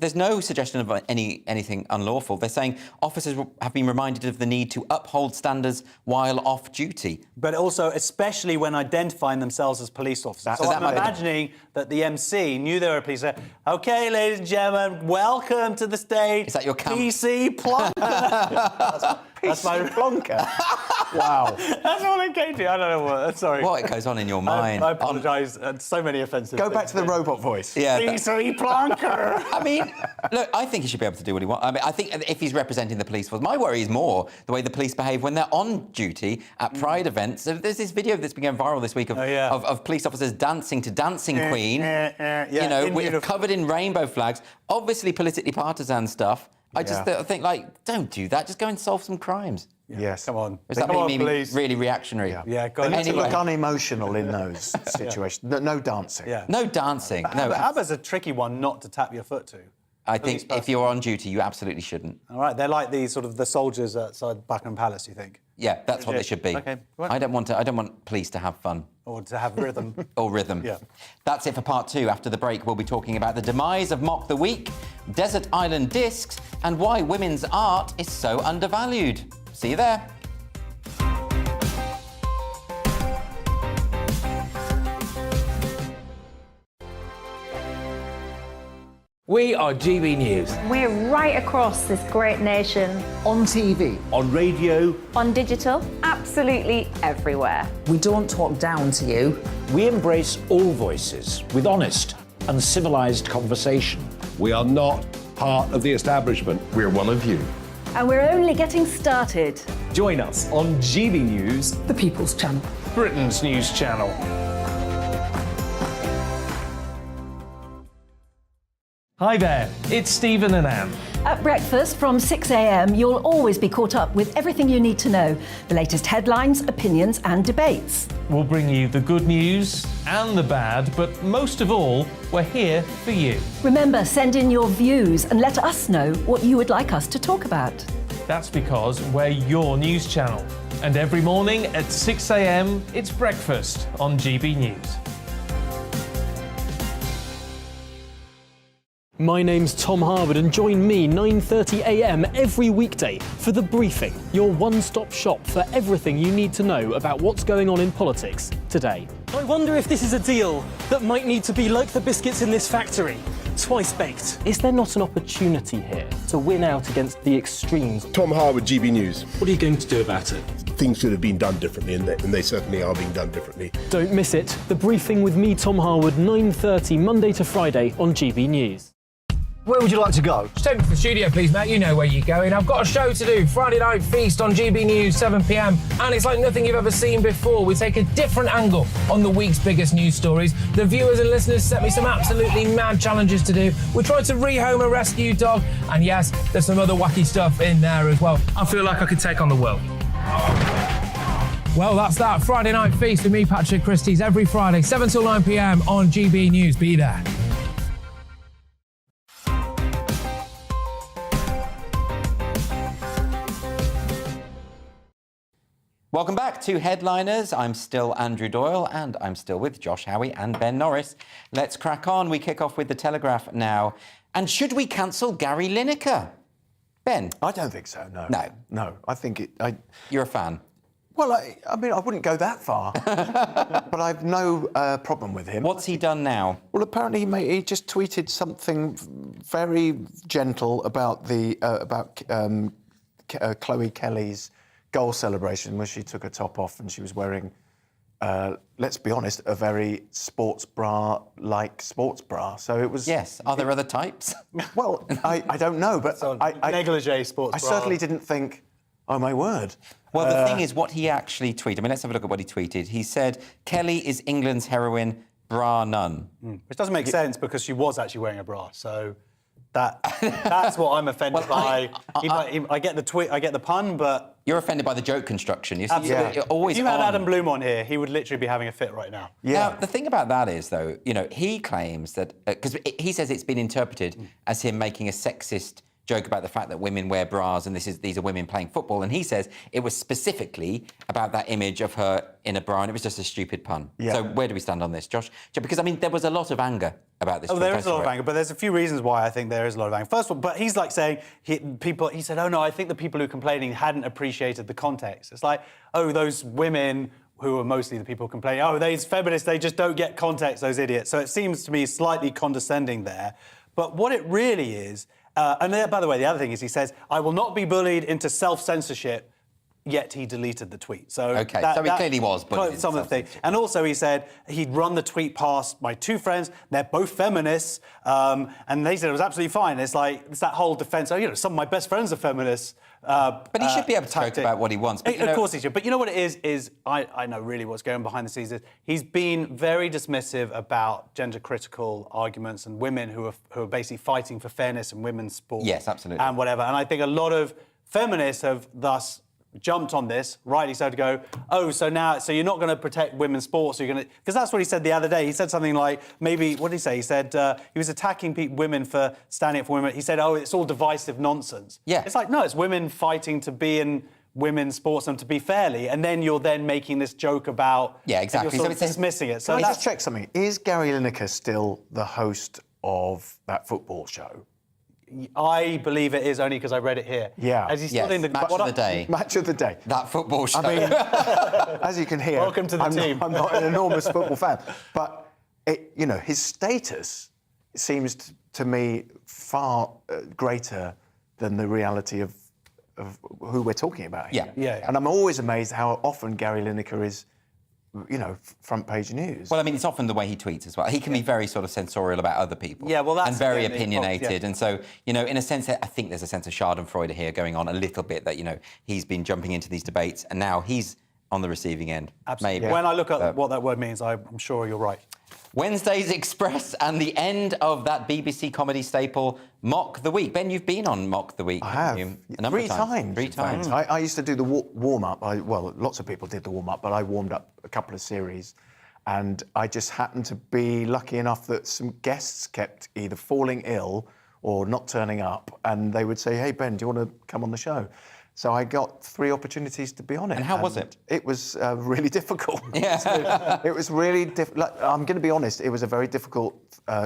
there's no suggestion of anything unlawful. They're saying officers have been reminded of the need to uphold standards while off duty. But also, especially when identifying themselves as police officers. So I'm imagining that the MC knew they were a police officer. OK, ladies and gentlemen, welcome to the stage. Is that your camp? PC Plonker. That's my Plonker. Wow. That's all it came to. I don't know what. Sorry. What goes on in your mind? I apologise. So many offences. Go back to the robot voice. Yeah. PC Plonker. I mean, look, I think he should be able to do what he wants. I mean, I think if he's representing the police force, my worry is more the way the police behave when they're on duty at Pride events. So there's this video that's been going viral this week of police officers dancing to Dancing Queen, you know, covered in rainbow flags, obviously politically partisan stuff. I just think, like, don't do that. Just go and solve some crimes. Yes. Come on. Does that mean really reactionary? Yeah, they need to look unemotional in those situations. No dancing. Yeah. No dancing. No. ABBA's a tricky one not to tap your foot to. I think if you're on duty, you absolutely shouldn't. All right, they're like the soldiers outside Buckingham Palace, you think? Yeah, that's what they should be. Okay. I don't want police to have fun. Or to have rhythm. Or rhythm. Yeah. That's it for part 2. After the break, we'll be talking about the demise of Mock the Week, Desert Island Discs, and why women's art is so undervalued. See you there. We are GB News. We're right across this great nation. On TV. On radio. On digital. Absolutely everywhere. We don't talk down to you. We embrace all voices with honest and civilised conversation. We are not part of the establishment. We're one of you. And we're only getting started. Join us on GB News, The People's Channel. Britain's news channel. Hi there, it's Stephen and Anne. At breakfast from 6 a.m, you'll always be caught up with everything you need to know, the latest headlines, opinions and debates. We'll bring you the good news and the bad, but most of all, we're here for you. Remember, send in your views and let us know what you would like us to talk about. That's because we're your news channel. And every morning at 6 a.m, it's breakfast on GB News. My name's Tom Harwood and join me 9:30 a.m. every weekday for The Briefing, your one-stop shop for everything you need to know about what's going on in politics today. I wonder if this is a deal that might need to be like the biscuits in this factory, twice baked. Is there not an opportunity here to win out against the extremes? Tom Harwood, GB News. What are you going to do about it? Things should have been done differently, and they certainly are being done differently. Don't miss it. The Briefing with me, Tom Harwood, 9:30 Monday to Friday on GB News. Where would you like to go? Just take me to the studio, please, Matt. You know where you're going. I've got a show to do. Friday Night Feast on GB News, 7 p.m. And it's like nothing you've ever seen before. We take a different angle on the week's biggest news stories. The viewers and listeners set me some absolutely mad challenges to do. We tried to rehome a rescue dog. And yes, there's some other wacky stuff in there as well. I feel like I could take on the world. Well, that's that. Friday Night Feast with me, Patrick Christie's, every Friday, 7 till 9 p.m. on GB News. Be there. Welcome back to Headliners. I'm still Andrew Doyle and I'm still with Josh Howie and Ben Norris. Let's crack on. We kick off with The Telegraph now. And should we cancel Gary Lineker? Ben? I don't think so, no. No, I think it... You're a fan? Well, I mean, I wouldn't go that far, but I've no problem with him. What's he done now? Well, apparently he just tweeted something very gentle about the Chloe Kelly's goal celebration where she took her top off and she was wearing let's be honest, a very sports bra-like sports bra. So it was... Yes. Are there other types? Well, I don't know, but negligee sports I bra. certainly didn't think, oh, my word. Well, the thing is, what he actually tweeted... I mean, let's have a look at what he tweeted. He said, Kelly is England's heroine, bra none. Which doesn't make sense because she was actually wearing a bra, so... That's what I'm offended by. I get the tweet, I get the pun, but... You're offended by the joke construction. You see, Absolutely. you're always if you had on. Adam Bloom on here, he would literally be having a fit right now. Now, the thing about that is, though, he claims that... Because he says it's been interpreted as him making a sexist joke about the fact that women wear bras and these are women playing football. And he says it was specifically about that image of her in a bra and it was just a stupid pun. Yeah. So where do we stand on this, Josh? Because, I mean, there was a lot of anger about this. Oh, there is a lot of anger, but there's a few reasons why I think there is a lot of anger. First of all, but he's like saying, he said, oh, no, I think the people who are complaining hadn't appreciated the context. It's like, oh, those women who are mostly the people complaining, oh, these feminists, they just don't get context, those idiots. So it seems to me slightly condescending there. But what it really is... and by the way, the other thing is he says, I will not be bullied into self-censorship, yet he deleted the tweet. So OK, so he clearly was bullied. Some of the things. And also he said he'd run the tweet past my two friends, they're both feminists, and they said it was absolutely fine. It's like, it's that whole defence, some of my best friends are feminists. But he should be able to talk about what he wants. But, of course he should. But you know what it is I know really what's going behind the scenes is he's been very dismissive about gender-critical arguments and women who are basically fighting for fairness in women's sport. Yes, absolutely. And whatever. And I think a lot of feminists have thus jumped on this, rightly so, to go, oh, so you're not going to protect women's sports, so you're going to... Because that's what he said the other day. He said something like, maybe, what did he say? He said he was attacking women for standing up for women. He said, oh, it's all divisive nonsense. Yeah. It's like, no, it's women fighting to be in women's sports and to be fairly, and then you're then making this joke about... Yeah, exactly. You're dismissing it. So let's check something. Is Gary Lineker still the host of that football show? I believe it is only because I read it here. Yeah. As he's still in the match of the day. Match of the day. That football show. I mean, as you can hear, welcome to the team. I'm not an enormous football fan, but his status seems to me far greater than the reality of who we're talking about here. Yeah. And I'm always amazed how often Gary Lineker is, front page news. Well, I mean, it's often the way he tweets as well. He can be very sort of censorial about other people. Yeah, well, that's... And very opinionated. And so, in a sense, I think there's a sense of schadenfreude here going on a little bit that, he's been jumping into these debates and now he's on the receiving end. Absolutely. Maybe. When I look at what that word means, I'm sure you're right. Wednesday's Express and the end of that BBC comedy staple, Mock the Week. Ben, you've been on Mock the Week. I have. A number of times. Three times. I used to do the warm-up. Lots of people did the warm-up, but I warmed up a couple of series. And I just happened to be lucky enough that some guests kept either falling ill or not turning up. And they would say, hey, Ben, do you want to come on the show? So I got 3 opportunities to be on it. And how was it? It was really difficult. Yeah. It was really difficult. I'm going to be honest, it was a very difficult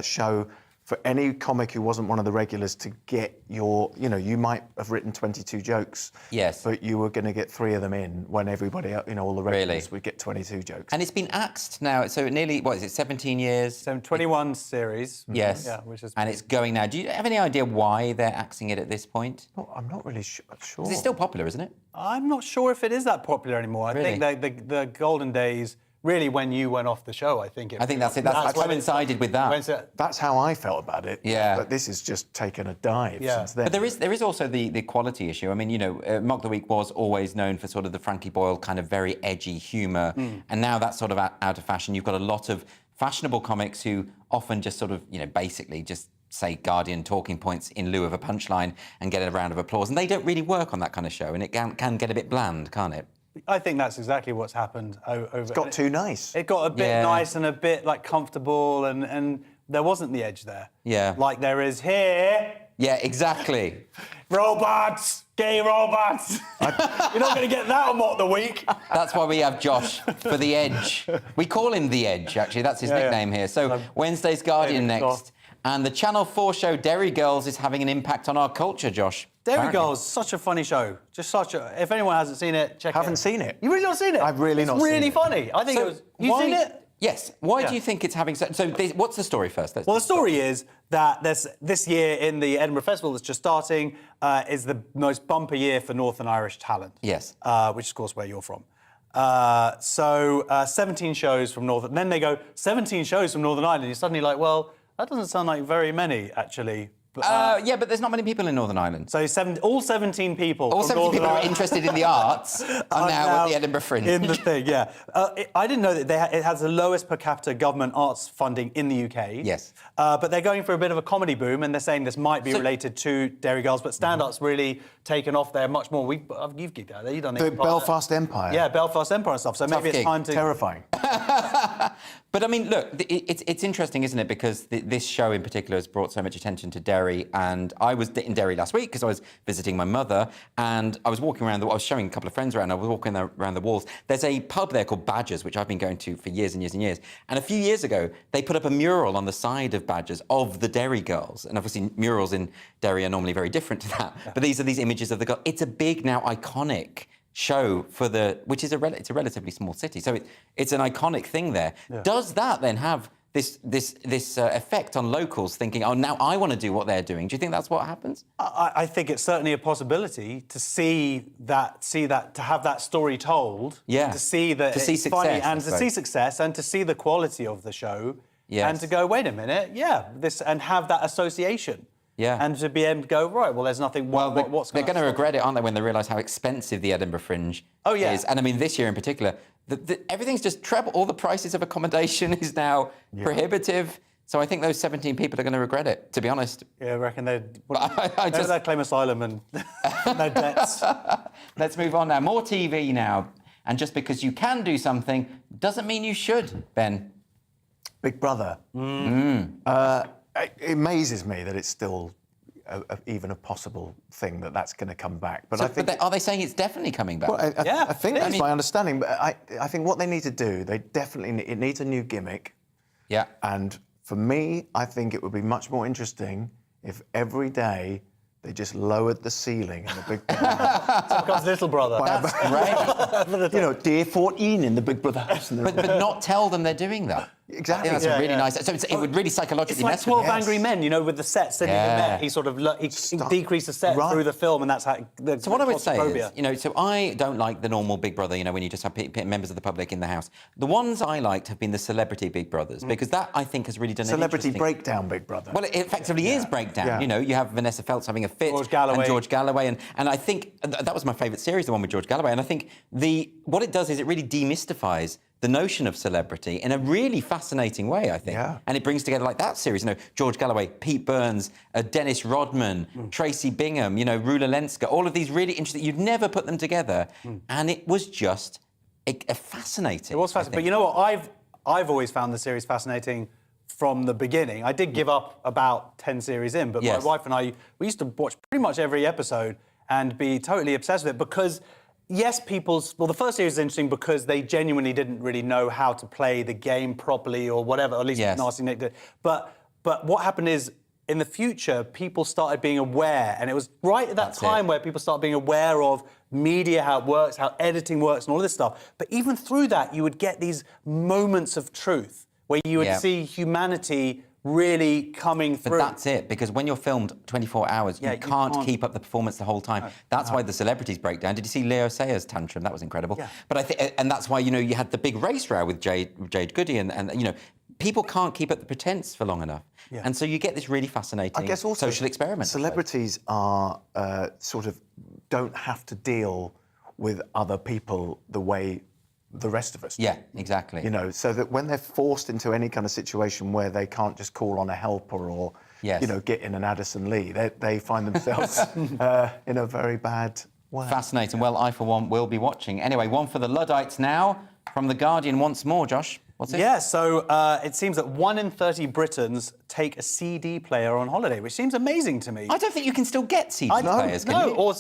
show for any comic who wasn't one of the regulars to get your... you might have written 22 jokes. Yes. But you were going to get 3 of them in when everybody, all the regulars would get 22 jokes. And it's been axed now, so nearly, 17 years? So 21 series. Yes. Yeah, which is... And it's going now. Do you have any idea why they're axing it at this point? Oh, I'm not really sure. It's still popular, isn't it? I'm not sure if it is that popular anymore. Really? I think the golden days... Really, when you went off the show, I think that's it. That's coincided with that. That's how I felt about it. Yeah. But this has just taken a dive since then. But there is also the quality issue. I mean, Mock the Week was always known for sort of the Frankie Boyle kind of very edgy humour, and now that's sort of out of fashion. You've got a lot of fashionable comics who often just sort of, basically just say Guardian talking points in lieu of a punchline and get a round of applause, and they don't really work on that kind of show, and it can get a bit bland, can't it? I think that's exactly what's happened over... It's got too nice. It got a bit nice and a bit, comfortable, and there wasn't the edge there. Yeah. Like there is here... Yeah, exactly. Robots! Gay robots! You're not going to get that on Mock the Week. That's why we have Josh for The Edge. We call him The Edge, actually. That's his nickname here. So Wednesday's Guardian next. And the Channel 4 show Derry Girls is having an impact on our culture, Josh. Derry Girls, such a funny show. Just such a... If anyone hasn't seen it, check it out. Haven't seen it. You really not seen it? I've really not seen it. It's really funny. I think it was... You've seen it? Yes. Why do you think it's having... what's the story first? Well, the story is that this year in the Edinburgh Festival that's just starting is the most bumper year for Northern Irish talent. Yes. Which is, of course, where you're from. 17 shows from Northern... Then they go, 17 shows from Northern Ireland. You're suddenly like, well, that doesn't sound like very many, actually. Yeah, but there's not many people in Northern Ireland. So all 17 people... All 17 people who are interested in the arts are now at the Edinburgh Fringe. In the thing, yeah. I didn't know that it has the lowest per capita government arts funding in the UK. Yes. But they're going for a bit of a comedy boom, and they're saying this might be related to Derry Girls, but stand-up's really taken off there much more. You've gigged out there, you've done it. The Belfast Empire. Yeah, Belfast Empire and stuff. So Tough maybe it's time to... Terrifying. But, I mean, look, it's interesting, isn't it? Because this show in particular has brought so much attention to Derry. And I was in Derry last week because I was visiting my mother, and I was walking around, I was showing a couple of friends around, I was walking around the walls. There's a pub there called Badgers, which I've been going to for years and years and years. And a few years ago, they put up a mural on the side of Badgers of the Derry Girls. And obviously, murals in Derry are normally very different to that. Yeah. But these are these images of the girls. It's a big, now iconic show for which is it's a relatively small city, so it's an iconic thing there. Yeah. Does that then have this effect on locals thinking, oh, now I want to do what they're doing? Do you think that's what happens? I think it's certainly a possibility to see that, to have that story told. Yeah. To see that to see it's success, funny, and to see success, and to see the quality of the show. Yes. And to go, wait a minute, and have that association. Yeah. And to be able to go, right, well, there's nothing... what's they're going to regret it, aren't they, when they realise how expensive the Edinburgh Fringe is? And, I mean, this year in particular, everything's just treble. All the prices of accommodation is now prohibitive. So I think those 17 people are going to regret it, to be honest. Yeah, I reckon they'd claim asylum and no debts. Let's move on now. More TV now. And just because you can do something doesn't mean you should, Ben. Big Brother. It amazes me that it's still even a possible thing that's going to come back. But I think... But are they saying it's definitely coming back? Well, I think that's my understanding. But I think what they need to do, it needs a new gimmick. Yeah. And for me, I think it would be much more interesting if every day they just lowered the ceiling in the Big Brother. So it becomes Little Brother. That's great. You know, day 14 in the Big Brother house. But not tell them they're doing that. Exactly. I think that's a really nice... So it would really psychologically mess with It's like 12 Angry Men, you know, with the sets that he met. He sort of he decreased the set through the film, and that's how... So what I would say is, you know, so I don't like the normal Big Brother, you know, when you just have members of the public in the house. The ones I liked have been the celebrity Big Brothers, because that, I think, has really done Celebrity breakdown Big Brother. Well, it effectively is breakdown. Yeah. You know, you have Vanessa Feltz having a fit. George Galloway. And I think that was my favourite series, the one with George Galloway. And I think what it does is it really demystifies the notion of celebrity in a really fascinating way, I think. Yeah. And it brings together, like that series, you know, George Galloway, Pete Burns, Dennis Rodman, Tracy Bingham, you know, Rula Lenska, all of these really interesting... You'd never put them together. And it was just fascinating. It was fascinating. But you know what? I've always found the series fascinating from the beginning. I did give up about 10 series in, but my wife and I, we used to watch pretty much every episode and be totally obsessed with it because... Yes, the first series is interesting because they genuinely didn't really know how to play the game properly or whatever, or at least Nasty Nick did. But what happened is, in the future, people started being aware, and it was right at that time where people started being aware of media, how it works, how editing works, and all of this stuff. But even through that, you would get these moments of truth where you would see humanity really coming through. But that's it, because when you're filmed 24 hours, you can't keep up the performance the whole time. That's why the celebrities break down. Did you see Leo Sayers' tantrum? That was incredible. Yeah. But and that's why, you know, you had the big race row with Jade Goody, and you know, people can't keep up the pretense for long enough. Yeah. And so you get this really fascinating social experiment. Celebrities are sort of don't have to deal with other people the way the rest of us do. Yeah, exactly. You know, so that when they're forced into any kind of situation where they can't just call on a helper or, you know, get in an Addison Lee, they find themselves in a very bad way. Fascinating. Well, I, for one, will be watching. Anyway, one for the Luddites now. From The Guardian once more, Josh. What's it? Yeah, so it seems that 1 in 30 Britons take a CD player on holiday, which seems amazing to me. I don't think you can still get CD players, can you?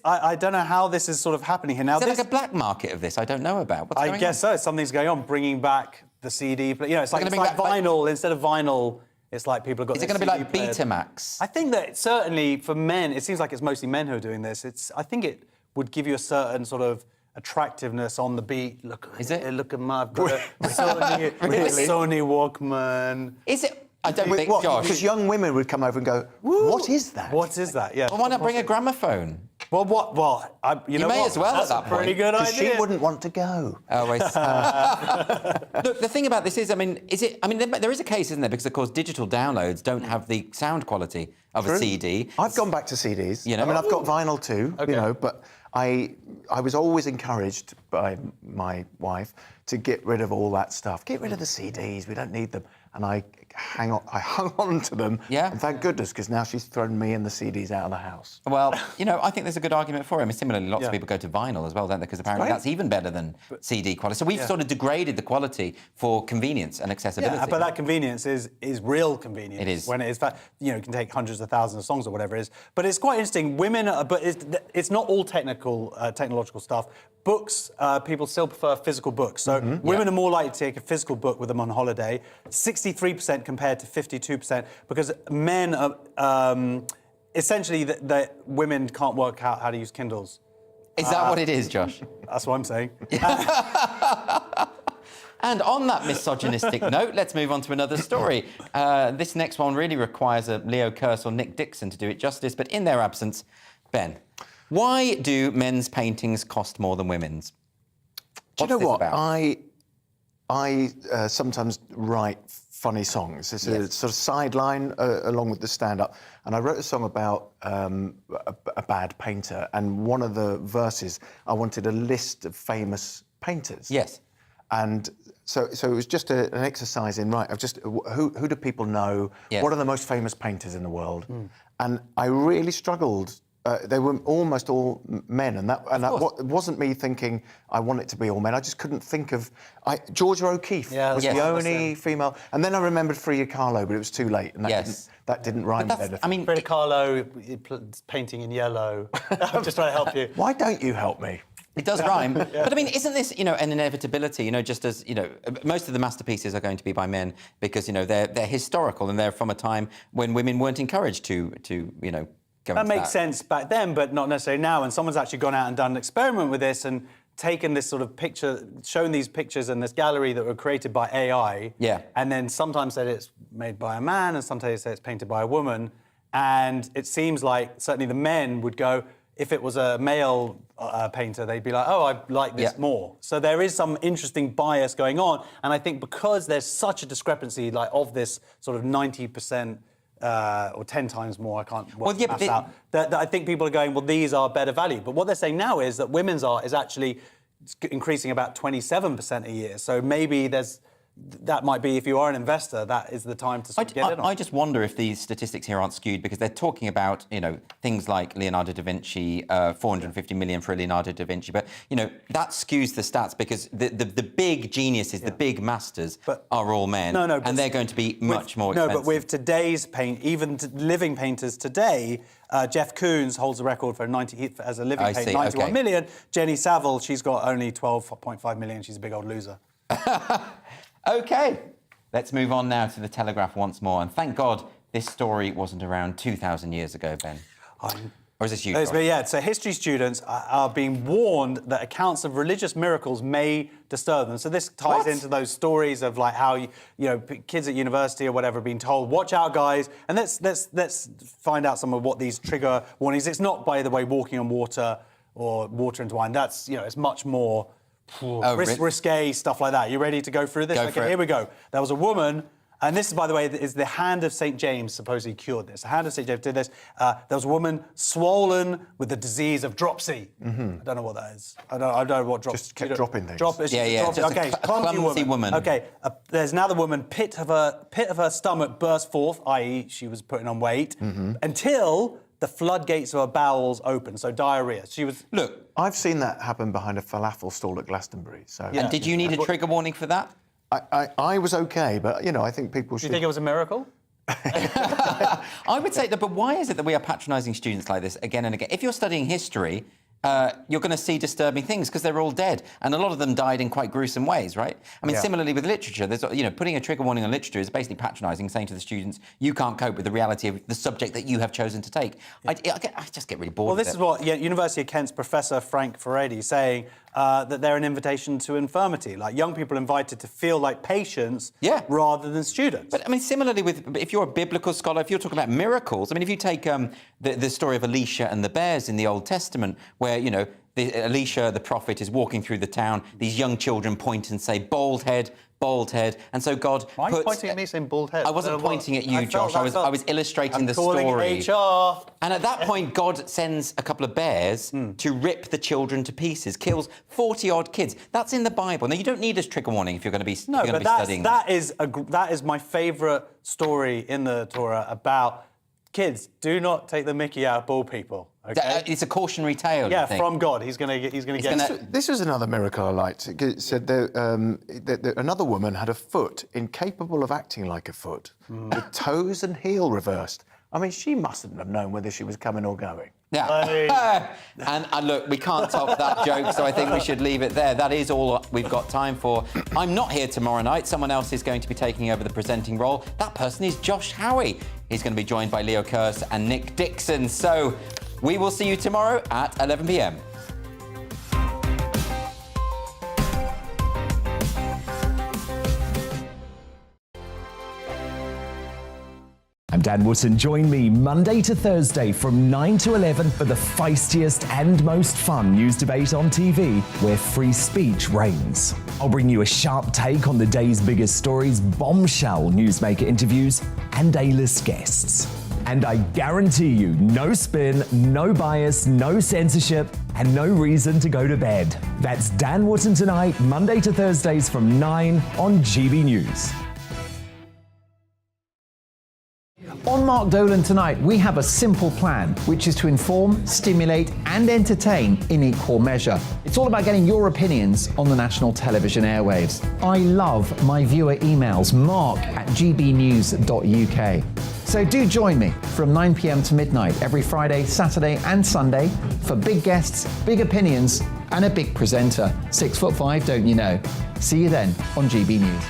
I don't know how this is sort of happening here. Now, is there like a black market of this I don't know about? What's going on? I guess so. Something's going on, bringing back the CD player. You know, it's like vinyl. Instead of vinyl, it's like people have got. Is it going to be like Betamax? I think that certainly for men, it seems like it's mostly men who are doing this. I think it would give you a certain sort of attractiveness on the beat. Look at my Sony Walkman. Is it? I don't think, Josh. Because young women would come over and go, what is that? What is that? Yeah. Well, why not bring a gramophone? Well, what? Well, you know may what? as well That's at that a pretty point. good 'Cause idea. she wouldn't want to go. Oh, I see. Look, the thing about this is, I mean, there is a case, isn't there? Because, of course, digital downloads don't have the sound quality of a CD. I've gone back to CDs. You know? I mean, I've got vinyl too, you know, but I was always encouraged by my wife to get rid of all that stuff. Get rid of the CDs, we don't need them. And I hung on to them. Yeah. And thank goodness, because now she's thrown me and the CDs out of the house. Well, you know, I think there's a good argument for it. I mean, similarly, lots of people go to vinyl as well, don't they? Because apparently that's even better than CD quality. So we've sort of degraded the quality for convenience and accessibility. Yeah, but that convenience is real convenience. It is. When it is, you know, you can take hundreds of thousands of songs or whatever it is. But it's quite interesting. Women, but it's not all technological stuff. Books, people still prefer physical books. So women are more likely to take a physical book with them on holiday. 63% compared to 52%, because men are essentially that women can't work out how to use Kindles. Is that what it is, Josh? That's what I'm saying. And on that misogynistic note, let's move on to another story. This next one really requires a Leo Kearse or Nick Dixon to do it justice, but in their absence, Ben, why do men's paintings cost more than women's? Do you know what? About? I sometimes write funny songs. It's a sort of sideline along with the stand-up. And I wrote a song about a bad painter. And one of the verses, I wanted a list of famous painters. Yes. And so it was just an exercise in, right, of just who do people know? Yes. What are the most famous painters in the world? And I really struggled. They were almost all men, and that wasn't me thinking I want it to be all men. I just couldn't think of Georgia O'Keeffe was the only female, and then I remembered Frida Kahlo, but it was too late, and that didn't rhyme with anything. I mean, Frida Kahlo painting in yellow. I'm just trying to help you. Why don't you help me? It does rhyme. But I mean, isn't this, you know, an inevitability? You know, just as, you know, most of the masterpieces are going to be by men because, you know, they're historical and they're from a time when women weren't encouraged to you know, go that into makes sense back then, but not necessarily now. And someone's actually gone out and done an experiment with this and taken this sort of picture, shown these pictures in this gallery that were created by AI. Yeah. And then sometimes said it's made by a man and sometimes say it's painted by a woman. And it seems like certainly the men would go, if it was a male painter, they'd be like, oh, I like this more. So there is some interesting bias going on. And I think because there's such a discrepancy, like of this sort of 90%, or 10 times more, I can't work that out, that I think people are going, well, these are better value. But what they're saying now is that women's art is actually increasing about 27% a year. So maybe that might be, if you are an investor, that is the time to sort of get in on. I just wonder if these statistics here aren't skewed because they're talking about, you know, things like Leonardo da Vinci, 450 million for Leonardo da Vinci, but, you know, that skews the stats because the big geniuses, the big masters are all men, and they're going to be much more expensive. No, but with today's paint, even living painters today, Jeff Koons holds the record for as a living painter, 91 million. Jenny Saville, she's got only 12.5 million. She's a big old loser. OK, let's move on now to the Telegraph once more. And thank God this story wasn't around 2,000 years ago, Ben. Or is this you? Yeah, so history students are being warned that accounts of religious miracles may disturb them. So this ties into those stories of like how, you know, kids at university or whatever are being told, watch out, guys. And let's find out some of what these trigger warnings. It's not, by the way, walking on water or water into wine. That's, you know, it's much more risque stuff like that. You ready to go through this? Here we go. There was a woman, and this, by the way, is the hand of St. James supposedly cured this. The hand of St. James did this. There was a woman swollen with the disease of dropsy. I don't know what that is. I don't know what dropsy. Just kept dropping things. Just a clumsy woman. Okay, there's another woman, pit of her stomach burst forth, i.e. she was putting on weight, until the floodgates of her bowels opened, so diarrhea. She was... Look, I've seen that happen behind a falafel stall at Glastonbury. So. And did you need a trigger warning for that? I was OK, but, you know, I think people should... Do you think it was a miracle? I would say that, but why is it that we are patronising students like this again and again? If you're studying history you're going to see disturbing things because they're all dead, and a lot of them died in quite gruesome ways, right? I mean, similarly with literature, there's, putting a trigger warning on literature is basically patronising, saying to the students, you can't cope with the reality of the subject that you have chosen to take. I just get really bored. Well, this is what University of Kent's Professor Frank Furedi saying that they're an invitation to infirmity, like young people invited to feel like patients rather than students. But I mean, similarly if you're a biblical scholar, if you're talking about miracles, I mean, if you take the story of Elisha and the bears in the Old Testament, where Elisha, the prophet, is walking through the town. These young children point and say, bald head, and so God Why are you pointing at me saying bald head? I wasn't pointing at you, Josh. I was illustrating the story. HR. And at that point, God sends a couple of bears to rip the children to pieces, kills 40-odd kids. That's in the Bible. Now, you don't need a trigger warning if you're going to be studying. That is my favourite story in the Torah about kids. Do not take the mickey out of bald people. Okay? It's a cautionary tale. Yeah, from God. He's going to get. This was another miracle I liked. It said that another woman had a foot incapable of acting like a foot, with toes and heel reversed. I mean, she mustn't have known whether she was coming or going. Yeah. And look, we can't top that joke, so I think we should leave it there. That is all we've got time for. I'm not here tomorrow night. Someone else is going to be taking over the presenting role. That person is Josh Howie. He's going to be joined by Leo Kearse and Nick Dixon. So we will see you tomorrow at 11 p.m. I'm Dan Wootton. Join me Monday to Thursday from 9 to 11 for the feistiest and most fun news debate on TV, where free speech reigns. I'll bring you a sharp take on the day's biggest stories, bombshell newsmaker interviews, and A-list guests. And I guarantee you, no spin, no bias, no censorship, and no reason to go to bed. That's Dan Wootton tonight, Monday to Thursdays from 9 on GB News. On Mark Dolan tonight, we have a simple plan, which is to inform, stimulate and entertain in equal measure. It's all about getting your opinions on the national television airwaves. I love my viewer emails, mark@gbnews.uk. So do join me from 9 p.m. to midnight every Friday, Saturday and Sunday for big guests, big opinions and a big presenter. 6'5", don't you know? See you then on GB News.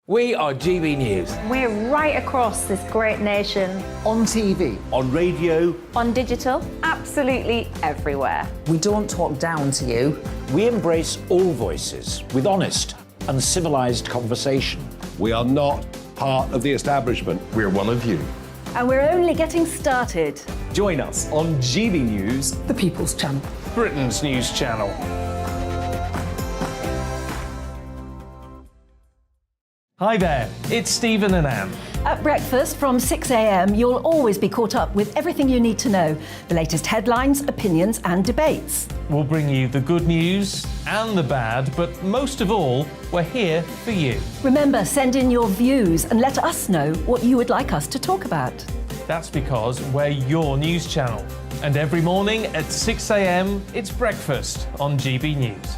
We are GB News. We're right across this great nation. On TV. On radio. On digital. Absolutely everywhere. We don't talk down to you. We embrace all voices with honest and civilised conversation. We are not part of the establishment. We're one of you. And we're only getting started. Join us on GB News, the People's Channel. Britain's news channel. Hi there, it's Stephen and Anne. At breakfast from 6 a.m, you'll always be caught up with everything you need to know, the latest headlines, opinions and debates. We'll bring you the good news and the bad, but most of all, we're here for you. Remember, send in your views and let us know what you would like us to talk about. That's because we're your news channel. And every morning at 6 a.m, it's breakfast on GB News.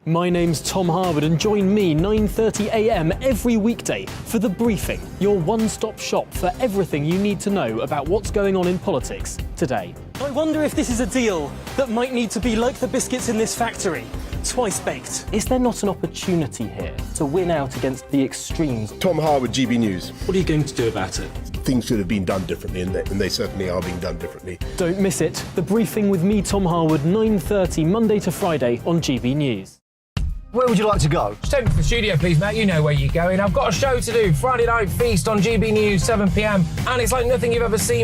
My name's Tom Harwood and join me 9:30 a.m. every weekday for The Briefing, your one-stop shop for everything you need to know about what's going on in politics today. I wonder if this is a deal that might need to be like the biscuits in this factory, twice baked. Is there not an opportunity here to win out against the extremes? Tom Harwood, GB News. What are you going to do about it? Things should have been done differently, and they certainly are being done differently. Don't miss it. The Briefing with me, Tom Harwood, 9:30 Monday to Friday on GB News. Where would you like to go? Just take me to the studio, please, Matt. You know where you're going. I've got a show to do. Friday Night Feast on GB News, 7 p.m. And it's like nothing you've ever seen before.